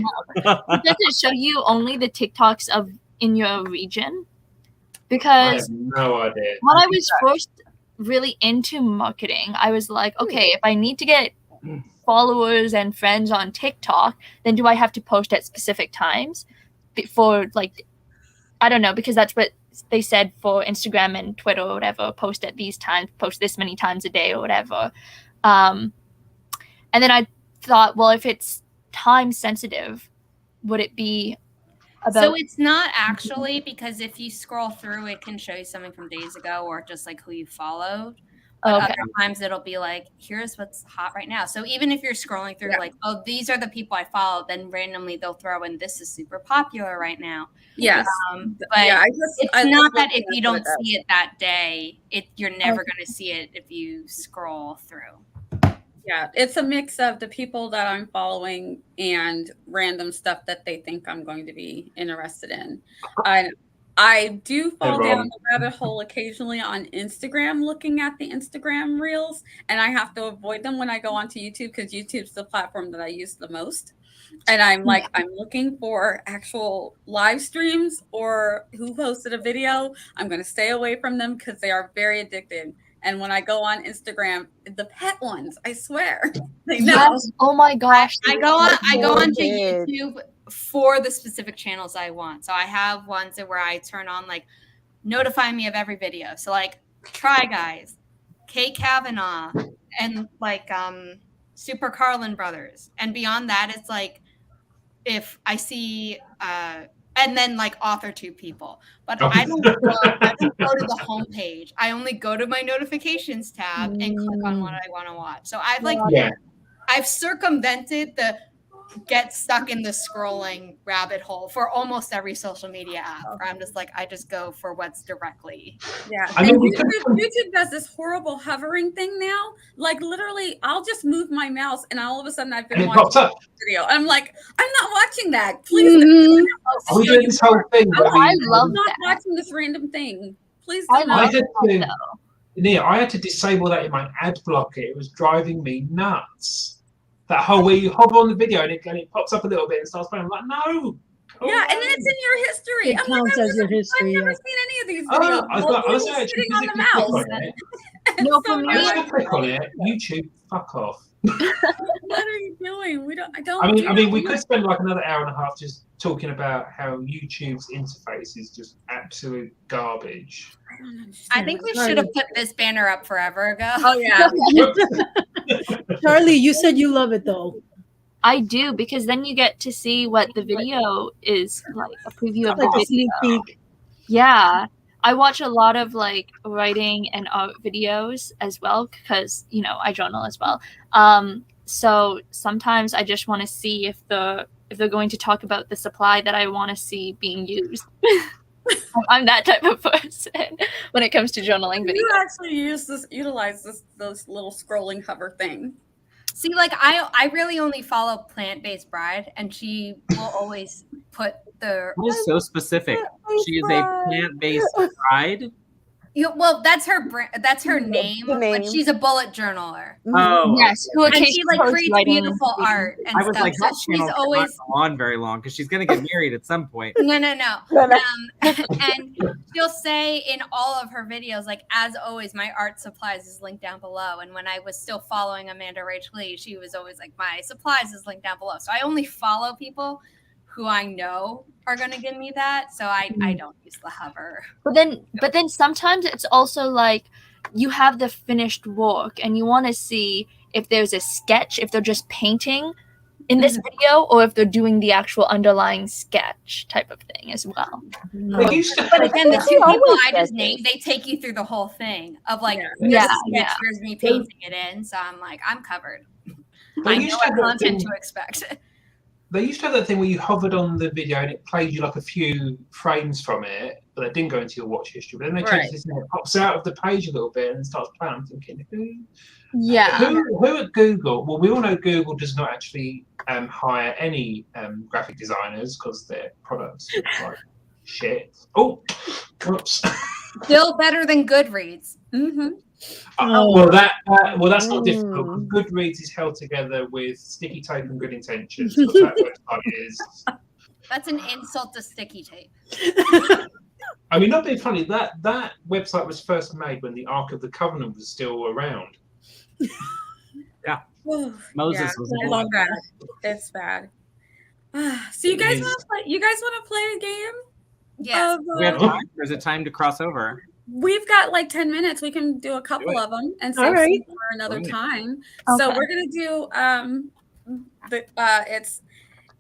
does it show you only the TikToks of in your region? Because I have no idea. when I was first really into marketing, I was like, okay, if I need to get followers and friends on TikTok, then do I have to post at specific times? For like, I don't know, because that's what they said for Instagram and Twitter or whatever, post at these times, post this many times a day or whatever. And then I thought, well, if it's time sensitive, would it be about... So it's not actually, because if you scroll through, it can show you something from days ago or just like who you followed. But other times it'll be like, here's what's hot right now. So even if you're scrolling through like, oh, these are the people I follow, then randomly they'll throw in, this is super popular right now. Yes. But it's not that if you don't see it that day, you're never going to see it if you scroll through. Yeah, it's a mix of the people that I'm following and random stuff that they think I'm going to be interested in. I do fall Hey, down Ron. the rabbit hole occasionally on Instagram, looking at the Instagram reels, and I have to avoid them when I go onto YouTube because YouTube's the platform that I use the most. And I'm like, I'm looking for actual live streams or who posted a video. I'm going to stay away from them because they are very addictive. And when I go on Instagram, the pet ones, I swear, they know. Yes. Oh my gosh. I go onto Kids. YouTube for the specific channels I want. So I have ones where I turn on like notify me of every video. So like Try Guys, Kate Kavanaugh, and like Super Carlin Brothers. And beyond that, it's like if I see and then like Authortube people. But I don't go to the homepage. I only go to my notifications tab and click on what I want to watch. So I've like I've circumvented the get stuck in the scrolling rabbit hole for almost every social media app. Where I'm just like, I just go for what's directly. Yeah. I mean, And YouTube does this horrible hovering thing now. Like literally, I'll just move my mouse and all of a sudden I've been and it watching pops up. a video. I'm like, I'm not watching that. Please. Mhm. Are we doing this whole thing? Oh, where we- I love I'm not that. watching this random thing. Please I don't. love I had to, that, Nia, I had to disable that in my ad blocker. It was driving me nuts. That whole where you hover on the video and it pops up a little bit and starts playing. I'm like, no. Yeah, and then it's in your history. It I'm counts like, as your history. I've never Yeah. seen any of these Oh, videos. I was All going you to actually sitting on the physically click mouse. on it. No, So for me, I was now going to click on it. YouTube, fuck off. what are you doing? I don't. I mean, we could spend like another hour and a half just talking about how YouTube's interface is just absolute garbage. I don't understand. I think we should have put this banner up forever ago. Oh yeah. Charlie, you said you love it though. I do, because then you get to see what the video is like, a preview of Like the a sneak video. peek. Yeah. I watch a lot of like writing and art videos as well because, you know, I journal as well. So sometimes I just want to see if they're going to talk about the supply that I want to see being used. I'm that type of person when it comes to journaling videos. You actually utilize those little scrolling hover thing. See, like I really only follow Plant-Based Bride, and she will always put the. That is so specific. She is a plant-based bride. Well, that's her brand. That's her name. The But name. she's a bullet journaler, Oh, Yes, who and she occasionally like posts creates writing. beautiful art and I was stuff. like, So that she's channel always cannot go on very long because she's going to get married at some point. no. No. And she'll say in all of her videos, like, as always, my art supplies is linked down below. And when I was still following Amanda Rachel Lee, she was always like, my supplies is linked down below. So I only follow people who I know are going to give me that. So I don't use the hover. But then sometimes it's also like you have the finished work and you want to see if there's a sketch, if they're just painting in this video, or if they're doing the actual underlying sketch type of thing as well. They used to- But again, the two always people I get just named, they take you through the whole thing of like, Yeah. here's Yeah, a sketch, yeah. here's me painting it in. So I'm like, I'm covered. They I used know to have what that content thing- to expect. They used to have that thing where you hovered on the video and it played you like a few frames from it, but it didn't go into your watch history. But then they changed this and it pops out of the page a little bit and starts playing. I'm thinking, who at Google? Well, we all know Google does not actually hire any graphic designers because their products look like shit. Oh, oops. Still better than Goodreads. Mm-hmm. Well, that's not difficult. Goodreads is held together with sticky tape and good intentions. Because that website is. That's an insult to sticky tape. I mean, not being funny. That website was first made when the Ark of the Covenant was still around. Moses was I love that. It's bad. So you guys want to play? You guys want to play a game? Yes. We have time. There's a time to cross over. We've got like 10 minutes. We can do a couple of them and save All right. some for another time. Okay. So we're gonna do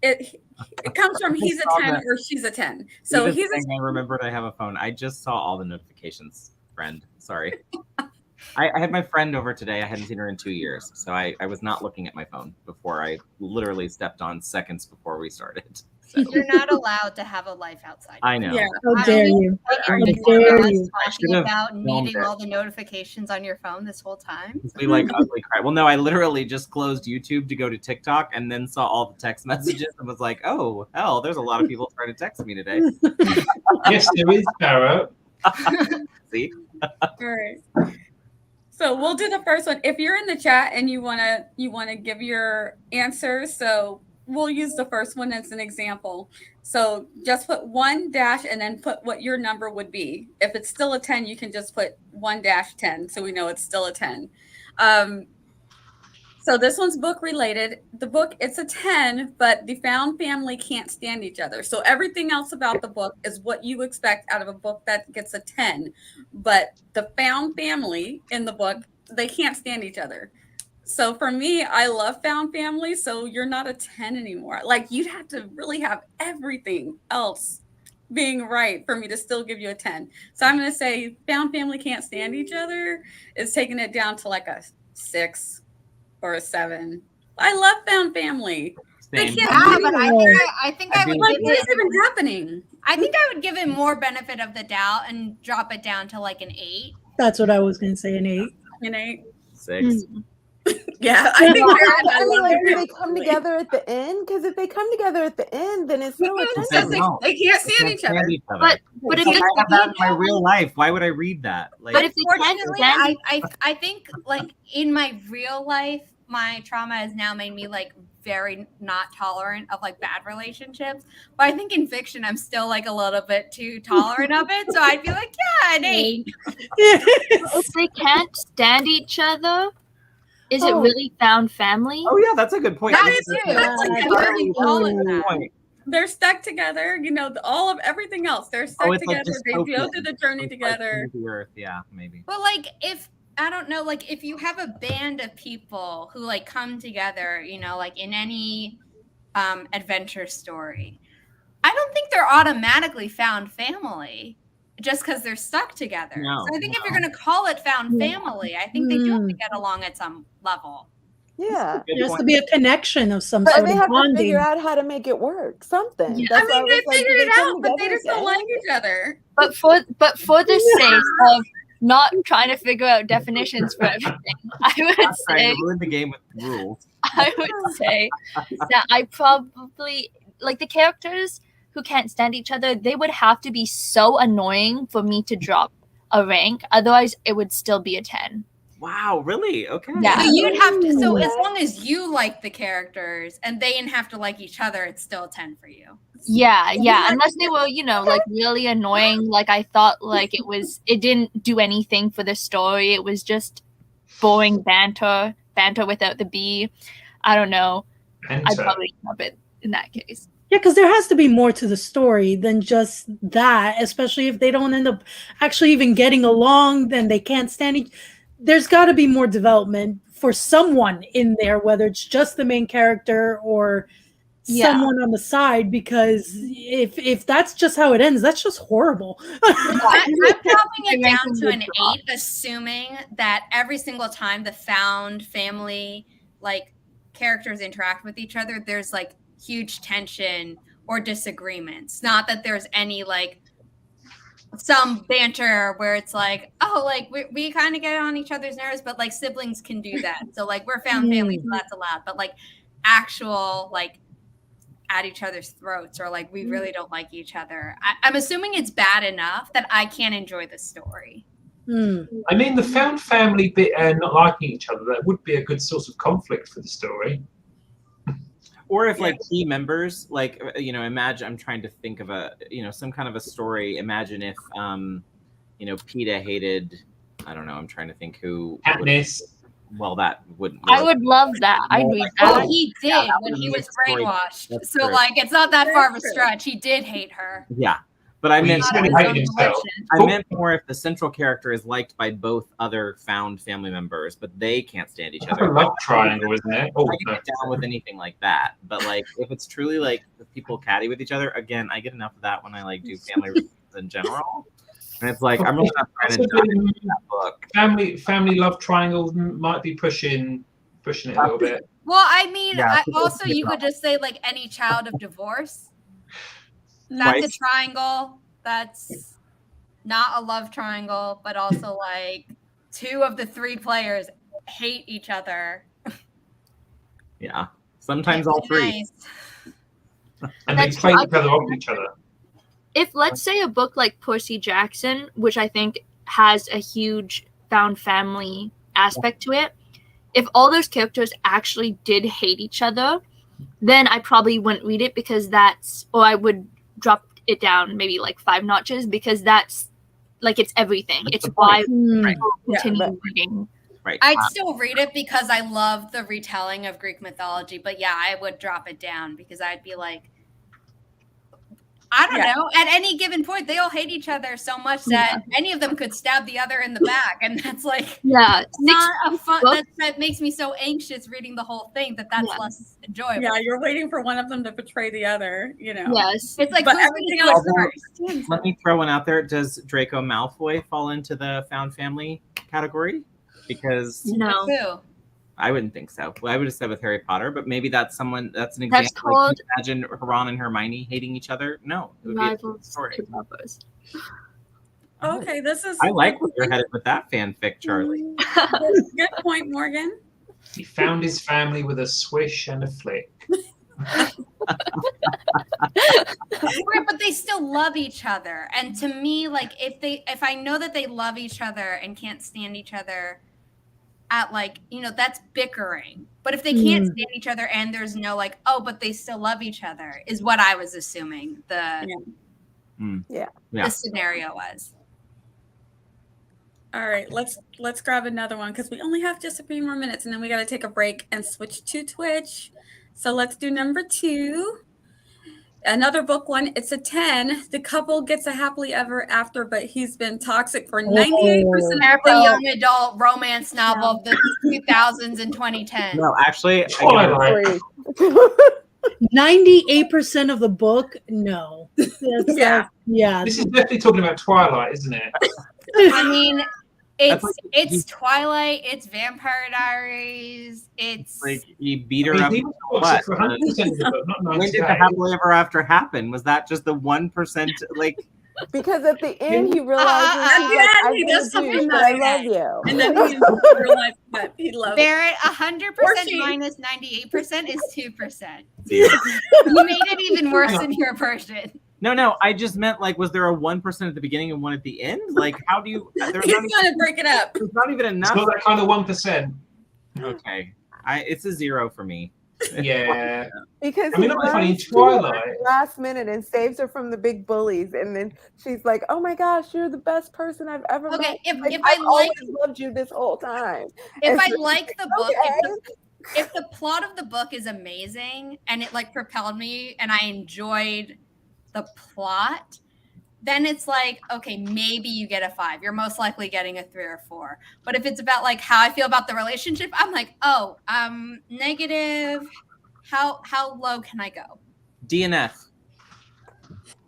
it comes from he's a 10 or she's a 10. So Even he's a saying I remembered I have a phone. I just saw all the notifications, friend. Sorry. I had my friend over today. I hadn't seen her in 2 years. So I was not looking at my phone before I literally stepped on seconds before we started. You're not allowed to have a life outside. I know. Yeah. How dare you? Are How you dare us you. I talking should've about filmed needing it. all the notifications on your phone this whole time? We like ugly cry. Well, no, I literally just closed YouTube to go to TikTok and then saw all the text messages and was like, oh, hell, there's a lot of people trying to text me today. Yes, there is, Barrett. See? All right. So we'll do the first one. If you're in the chat and you wanna give your answers, so we'll use the first one as an example. So just put 1 dash and then put what your number would be. If it's still a 10, you can just put 1-10, so we know it's still a 10. So this one's book related. The book, it's a 10, but the found family can't stand each other. So everything else about the book is what you expect out of a book that gets a 10. But the found family in the book, they can't stand each other. So for me, I love found family. So you're not a 10 anymore. Like you'd have to really have everything else being right for me to still give you a 10. So I'm going to say found family can't stand each other is taking it down to like a 6 or a 7. I love found family. They Same. can't Yeah, do but it. I think I would Like, give what is it. even happening? I think I would give it more benefit of the doubt and drop it down to like an 8. That's what I was going to say, an 8. An 8? 6. Yeah, I think I mean, love like, do it. they come together at the end? Because if they come together at the end, then it's still a It 10. says they can't stand each other. But if I they have that in my can't, real life. Why would I read that? Like, but if they can't Unfortunately, stand, I think like in my real life, my trauma has now made me like very not tolerant of like bad relationships. But I think in fiction, I'm still like a little bit too tolerant of it. So I'd be like, yeah, an 8. if they can't stand each other, is it really found family? oh yeah, that's a good point. That That's is a too. good That's point. like Yeah, really call it Good that. point. They're stuck together, you know, all of everything else. They're stuck Oh, it's like together. They go dystopian. through the journey It's like together. Into the Earth. Yeah, maybe. But like if I don't know, like if you have a band of people who like come together, you know, like in any adventure story, I don't think they're automatically found family just because they're stuck together. No, So I think if you're gonna call it found family, I think they do have to get along at some level. Yeah. Good There has point. to be a connection of some But sort they of have to bonding. figure out how to make it work. Something. Yeah. That's I why mean, was they like, do figured it come out, but they together just at the don't like end? each other. But for the sake of not trying to figure out definitions for everything, I would I'm trying say to ruin the game with rules. I would say that I probably like the characters who can't stand each other. They would have to be so annoying for me to drop a rank. Otherwise, it would still be a 10. Wow, really? Okay. Yeah. So you'd have to. So Okay. as long as you like the characters and they didn't have to like each other, it's still a 10 for you. Yeah. Unless they were, like really annoying. Like I thought, like it didn't do anything for the story. It was just boring banter without the B. I don't know. I'd Enter. probably drop it in that case. Yeah, because there has to be more to the story than just that, especially if they don't end up actually even getting along, then they can't stand each. There's got to be more development for someone in there, whether it's just the main character or someone on the side, because if that's just how it ends, that's just horrible. I'm dropping it down to an 8, assuming that every single time the found family like characters interact with each other, there's like huge tension or disagreements. Not that there's any like some banter where it's like, oh, like we kind of get on each other's nerves, but like siblings can do that. So like we're found family, so that's allowed. But like actual like at each other's throats or like we really don't like each other. I'm assuming it's bad enough that I can't enjoy the story. I mean, the found family bit and not liking each other, that would be a good source of conflict for the story. Or if like key members, like, imagine, I'm trying to think of a, some kind of a story. Imagine if, PETA hated, I don't know, I'm trying to think who. Katniss. Well, that wouldn't. I would love that. I'd read Well, that. he did that when would he be a was story. brainwashed. That's So true. like it's not that far of a That's true. stretch. He did hate her. Yeah. But I meant, He's really hating himself. I meant more if the central character is liked by both other found family members, but they can't stand each That's a other. love triangle, isn't it? Oh, I can get down with anything like that. But like if it's truly like the people catty with each other, again, I get enough of that when I like do family reunions in general. And it's like I'm really not trying to dive into that book. family love triangle might be pushing it a little bit. Well, I mean, Yeah, also you could just say like any child of divorce. That's a Twice. triangle. That's not a love triangle, but also like 2 of the 3 players hate each other. Yeah. Sometimes all 3. Nice. And they That's play true. each other off each other. If let's say a book like Percy Jackson, which I think has a huge found family aspect to it, if all those characters actually did hate each other, then I probably wouldn't read it because or I would drop it down maybe like 5 notches because that's like it's everything. That's It's the why point. Right. people continue reading. Right. I'd still read it because I love the retelling of Greek mythology, but yeah, I would drop it down because I'd be like, I don't know. At any given point, they all hate each other so much that any of them could stab the other in the back, and that's like not a fun. That makes me so anxious reading the whole thing that's less enjoyable. Yeah, you're waiting for one of them to betray the other. Yes, it's like but everything else first. Let me throw one out there. Does Draco Malfoy fall into the found family category? Because no. I wouldn't think so. Well, I would have said with Harry Potter, but maybe that's an example. That's called, imagine Ron and Hermione hating each other. No, it would rivals be a story. Okay, this is. I like where you're headed with that fanfic, Charlie. Good point, Morgan. He found his family with a swish and a flick. Right, but they still love each other, and to me, like if I know that they love each other and can't stand each other. At that's bickering. But if they can't stand each other and there's no but they still love each other is what I was assuming the scenario was. All right, let's grab another one because we only have just a few more minutes and then we got to take a break and switch to Twitch. So let's do number 2. Another book one. It's a 10. The couple gets a happily ever after, but he's been toxic for 98% Every young adult romance novel of the 2000s and 2010. No, actually, 98% of the book, no. Yeah. This is definitely talking about Twilight, isn't it? I mean, it's Twilight, it's Vampire Diaries, it's like you beat her up. What? For 100% of the book, not 98. When did the happily ever after happen? Was that just the 1%? Because at the end he realizes he does something but I love you, and then he realized that he loves Barrett. 100% minus 98% is 2%. You made it even worse in your version. No, I just meant was there a 1% at the beginning and 1 at the end? How do you? He's gonna break it up. There's not even enough. It's not that kind of 1%. Okay, it's a 0 for me. Yeah, because he funny Twilight last minute and saves her from the big bullies, and then she's like, "Oh my gosh, you're the best person I've ever met." Okay, if I've always loved you this whole time. If I like the book, if the plot of the book is amazing and it propelled me and I enjoyed the plot, then it's okay, maybe you get a 5. You're most likely getting a 3 or 4. But if it's about how I feel about the relationship, I'm negative. How low can I go? DNF.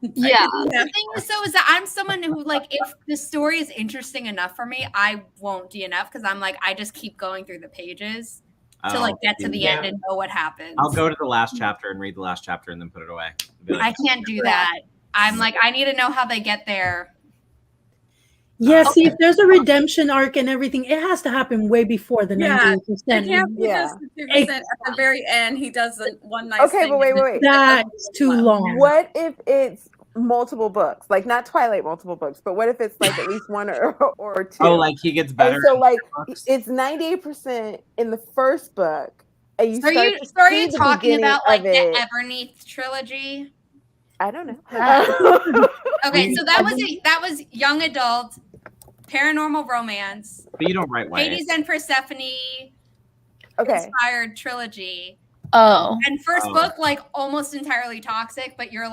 Yeah. The thing is that I'm someone who if the story is interesting enough for me, I won't DNF because I'm I just keep going through the pages to get to the end and know what happens. I'll go to the last chapter and read the last chapter and then put it away. I can't do that. I'm I need to know how they get there. Yeah, see, if there's a redemption arc and everything, it has to happen way before the 98%. It can't be just the 2% at the very end. He does one nice thing. Okay, but wait. That's too long. What if it's multiple books? Not Twilight multiple books, but what if it's at least 1 or 2? Oh, he gets better. And so it's 98% in the first book. And you are you talking about the Everneath trilogy? I don't know. Okay, so that was young adult paranormal romance. But you don't write YA. Hades and Persephone inspired trilogy. Oh. And first book almost entirely toxic, but you're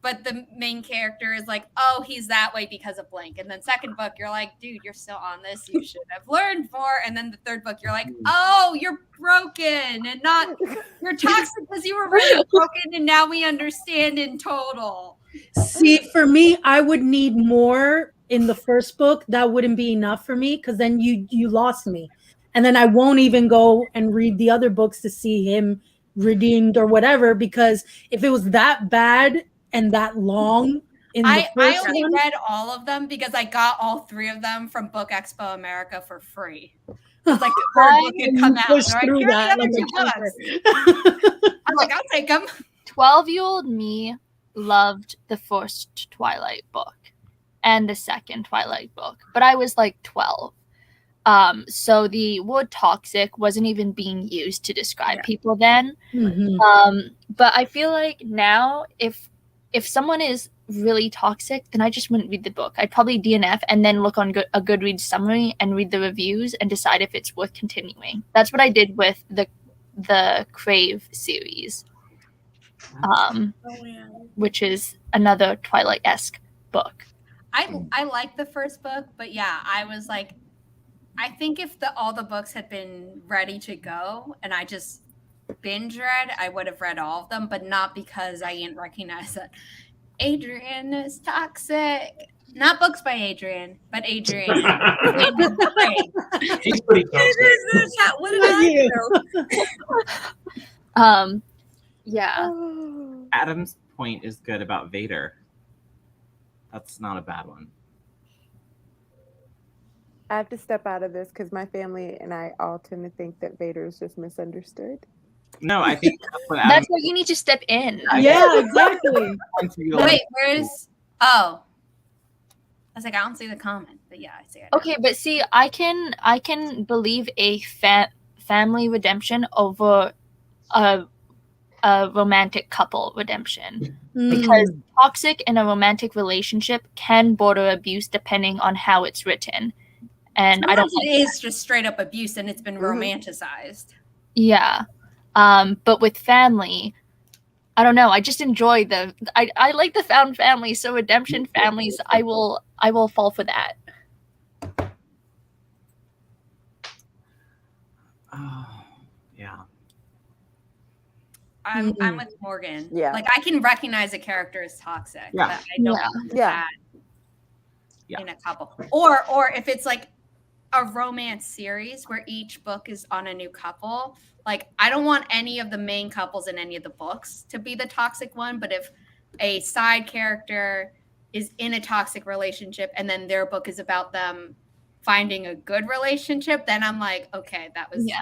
but the main character is oh, he's that way because of blank. And then second book, you're dude, you're still on this. You should have learned more. And then the third book, you're oh, you're broken and not, you're toxic because you were really broken. And now we understand in total. See, for me, I would need more in the first book. That wouldn't be enough for me because then you lost me. And then I won't even go and read the other books to see him redeemed or whatever, because if it was that bad and that long in the I first only one, read all of them because I got all 3 of them from Book Expo America for free. It was like the third book had come out. push They're like, through "Here are that the other like 2 a books." trooper. I was like, I'll take them. 12-year-old me loved the first Twilight book and the second Twilight book, but I was like 12. So the word toxic wasn't even being used to describe people then. Mhm. But I feel like now if someone is really toxic, then I just wouldn't read the book. I'd probably DNF and then look on a Goodreads summary and read the reviews and decide if it's worth continuing. That's what I did with the Crave series, which is another Twilight-esque book. I liked the first book, but yeah, I was like, I think if all the books had been ready to go and I just binge read, I would have read all of them, but not because I didn't recognize that Adrian is toxic. Not books by Adrian, but Adrian. He's pretty toxic. What did I do? Yeah. Adam's point is good about Vader. That's not a bad one. I have to step out of this because my family and I all tend to think that Vader is just misunderstood. No, I think that's what Adam. That's why you need to step in. Yeah, exactly. Wait, where's? Oh, I was like, I don't see the comment, but yeah, I see it. Okay, but see, I can believe a family redemption over a romantic couple redemption, because toxic in a romantic relationship can border abuse depending on how it's written, and Sometimes I don't. It is just straight up abuse, and it's been romanticized. Yeah, but with family, I don't know. I just enjoy I like the found family. So redemption families, I will fall for that. Oh, yeah. I'm with Morgan. Yeah. Like I can recognize a character as toxic, Yeah. but I don't want Yeah. that in a couple. Or if it's like a romance series where each book is on a new couple, like I don't want any of the main couples in any of the books to be the toxic one, but if a side character is in a toxic relationship and then their book is about them finding a good relationship, then I'm like, okay, that was good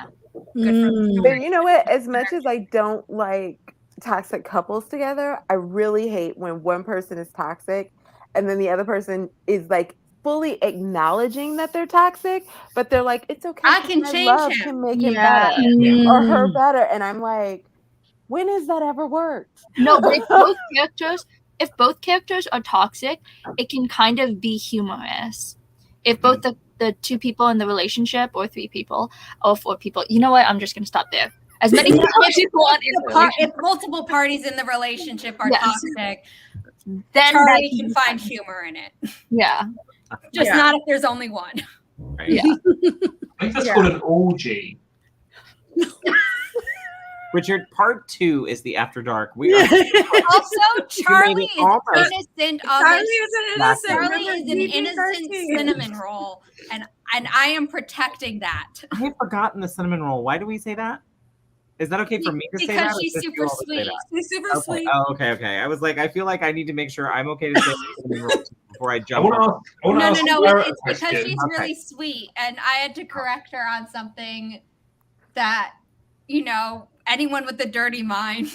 for them. But you know what? As much as I don't like toxic couples together, I really hate when one person is toxic and then the other person is like fully acknowledging that they're toxic, but they're like, it's okay. I can my change love him. can make him better or her better. And I'm like, when has that ever worked? No, but if both characters are toxic, it can kind of be humorous. If both the 2 people in the relationship, or 3 people, or 4 people, you know what? I'm just gonna stop there. As many people as you want in the relationship. If multiple parties in the relationship are toxic, then Charliee can find humor in it. Yeah. Just not if there's only one. Right. Yeah. I think that's called an orgy. Richard, part 2 is the After Dark. We are Also, Charliee is almost. innocent of Charliee this. is an innocent. Charliee is an innocent PG-13. cinnamon roll, and I am protecting that. I have forgotten the cinnamon roll. Why do we say that? Is that okay for me to say that? Because or she's does super you always say sweet. that? She's super Okay. sweet. Oh, okay. I was like, I feel like I need to make sure I'm okay to say cinnamon roll before I I jump. want to ask No. Sarah a It's because question. she's really sweet, and I had to correct her on something that, anyone with a dirty mind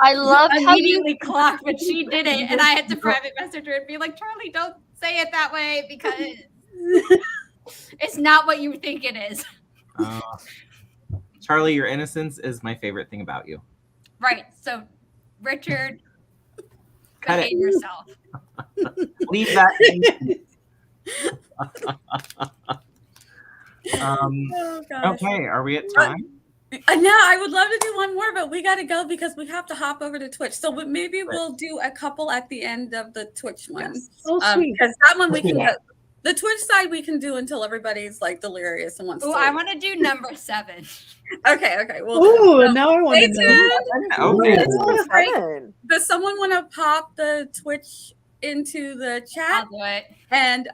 I love how you immediately clocked, but she did it, and I had to private message her and be like, Charliee, don't say it that way because it's not what you think it is. Charliee, your innocence is my favorite thing about you. Right. So, Richard, Cut behave it. yourself. Leave that. Oh, gosh. Okay, are we at time? No, I would love to do one more, but we got to go because we have to hop over to Twitch. So maybe we'll do a couple at the end of the Twitch one. Oh, sweet. Because that one we Let's do can that. the Twitch side we can do until everybody's like delirious and wants Oh, to. I want to do number 7. Okay. Well, Ooh, now I want stay to know. tuned. Okay. It's so fun. Does someone want to pop the Twitch into the chat. I'll do it. And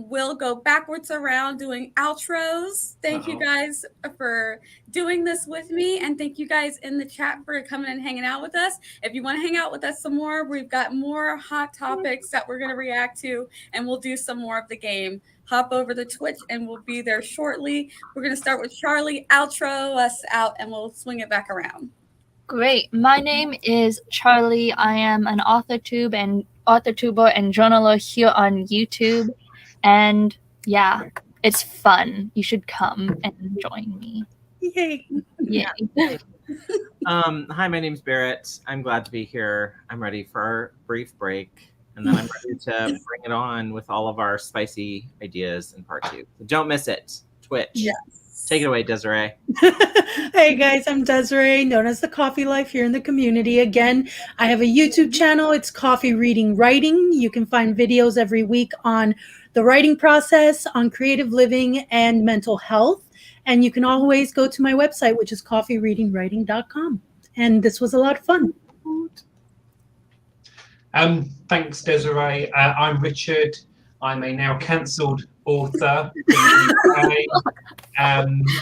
we'll go backwards around doing outros. Thank you guys for doing this with me. And thank you guys in the chat for coming and hanging out with us. If you want to hang out with us some more, we've got more hot topics that we're going to react to. And we'll do some more of the game. Hop over to Twitch and we'll be there shortly. We're going to start with Charliee. Outro us out and we'll swing it back around. Great. My name is Charliee. I am an authortuber and journaler here on YouTube. And yeah, it's fun. You should come and join me. Yay. Yay. Hi, my name's Barrett. I'm glad to be here. I'm ready for our brief break. And then I'm ready to bring it on with all of our spicy ideas in part 2. So don't miss it. Twitch. Yes. Take it away, Desiree. Hey guys, I'm Desiree, known as the Coffee Life here in the community. Again, I have a YouTube channel. It's Coffee Reading Writing. You can find videos every week on the writing process, on creative living, and mental health. And you can always go to my website, which is coffeereadingwriting.com. And this was a lot of fun. Thanks, Desiree. I'm Richard. I'm a now cancelled author in the UK.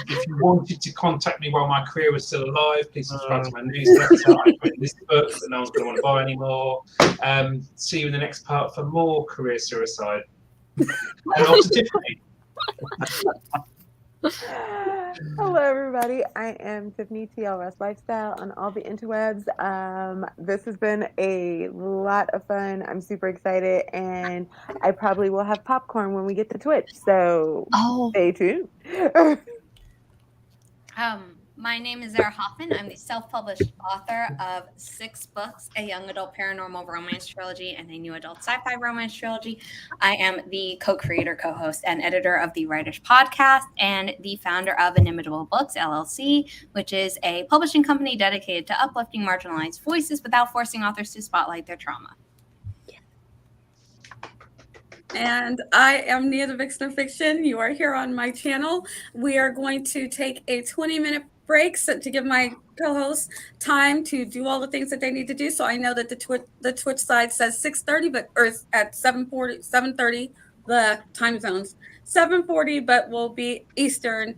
If you wanted to contact me while my career was still alive, please subscribe to my newsletter. I've written this book that no one's going to want to buy anymore. See you in the next part for more career suicide. And off to Tiffany. Hello, everybody. I am Tiffany, TLS Lifestyle on all the interwebs. This has been a lot of fun. I'm super excited, and I probably will have popcorn when we get to Twitch. So stay tuned. My name is Zara Hoffman. I'm the self-published author of 6 books, a young adult paranormal romance trilogy, and a new adult sci-fi romance trilogy. I am the co-creator, co-host, and editor of the Writers Podcast and the founder of Inimitable Books, LLC, which is a publishing company dedicated to uplifting marginalized voices without forcing authors to spotlight their trauma. And I am Nia the Vixen of Fiction. You are here on my channel. We are going to take a 20-minute break to give my co-hosts time to do all the things that they need to do. So I know that the Twitch side says 6:30, but or at 7:30, the time zones 7:40, but will be Eastern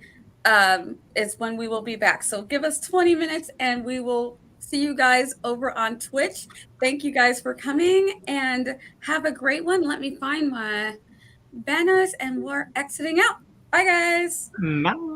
is when we will be back. So give us 20 minutes and we will see you guys over on Twitch. Thank you guys for coming and have a great one. Let me find my banners and we're exiting out. Bye, guys. Bye.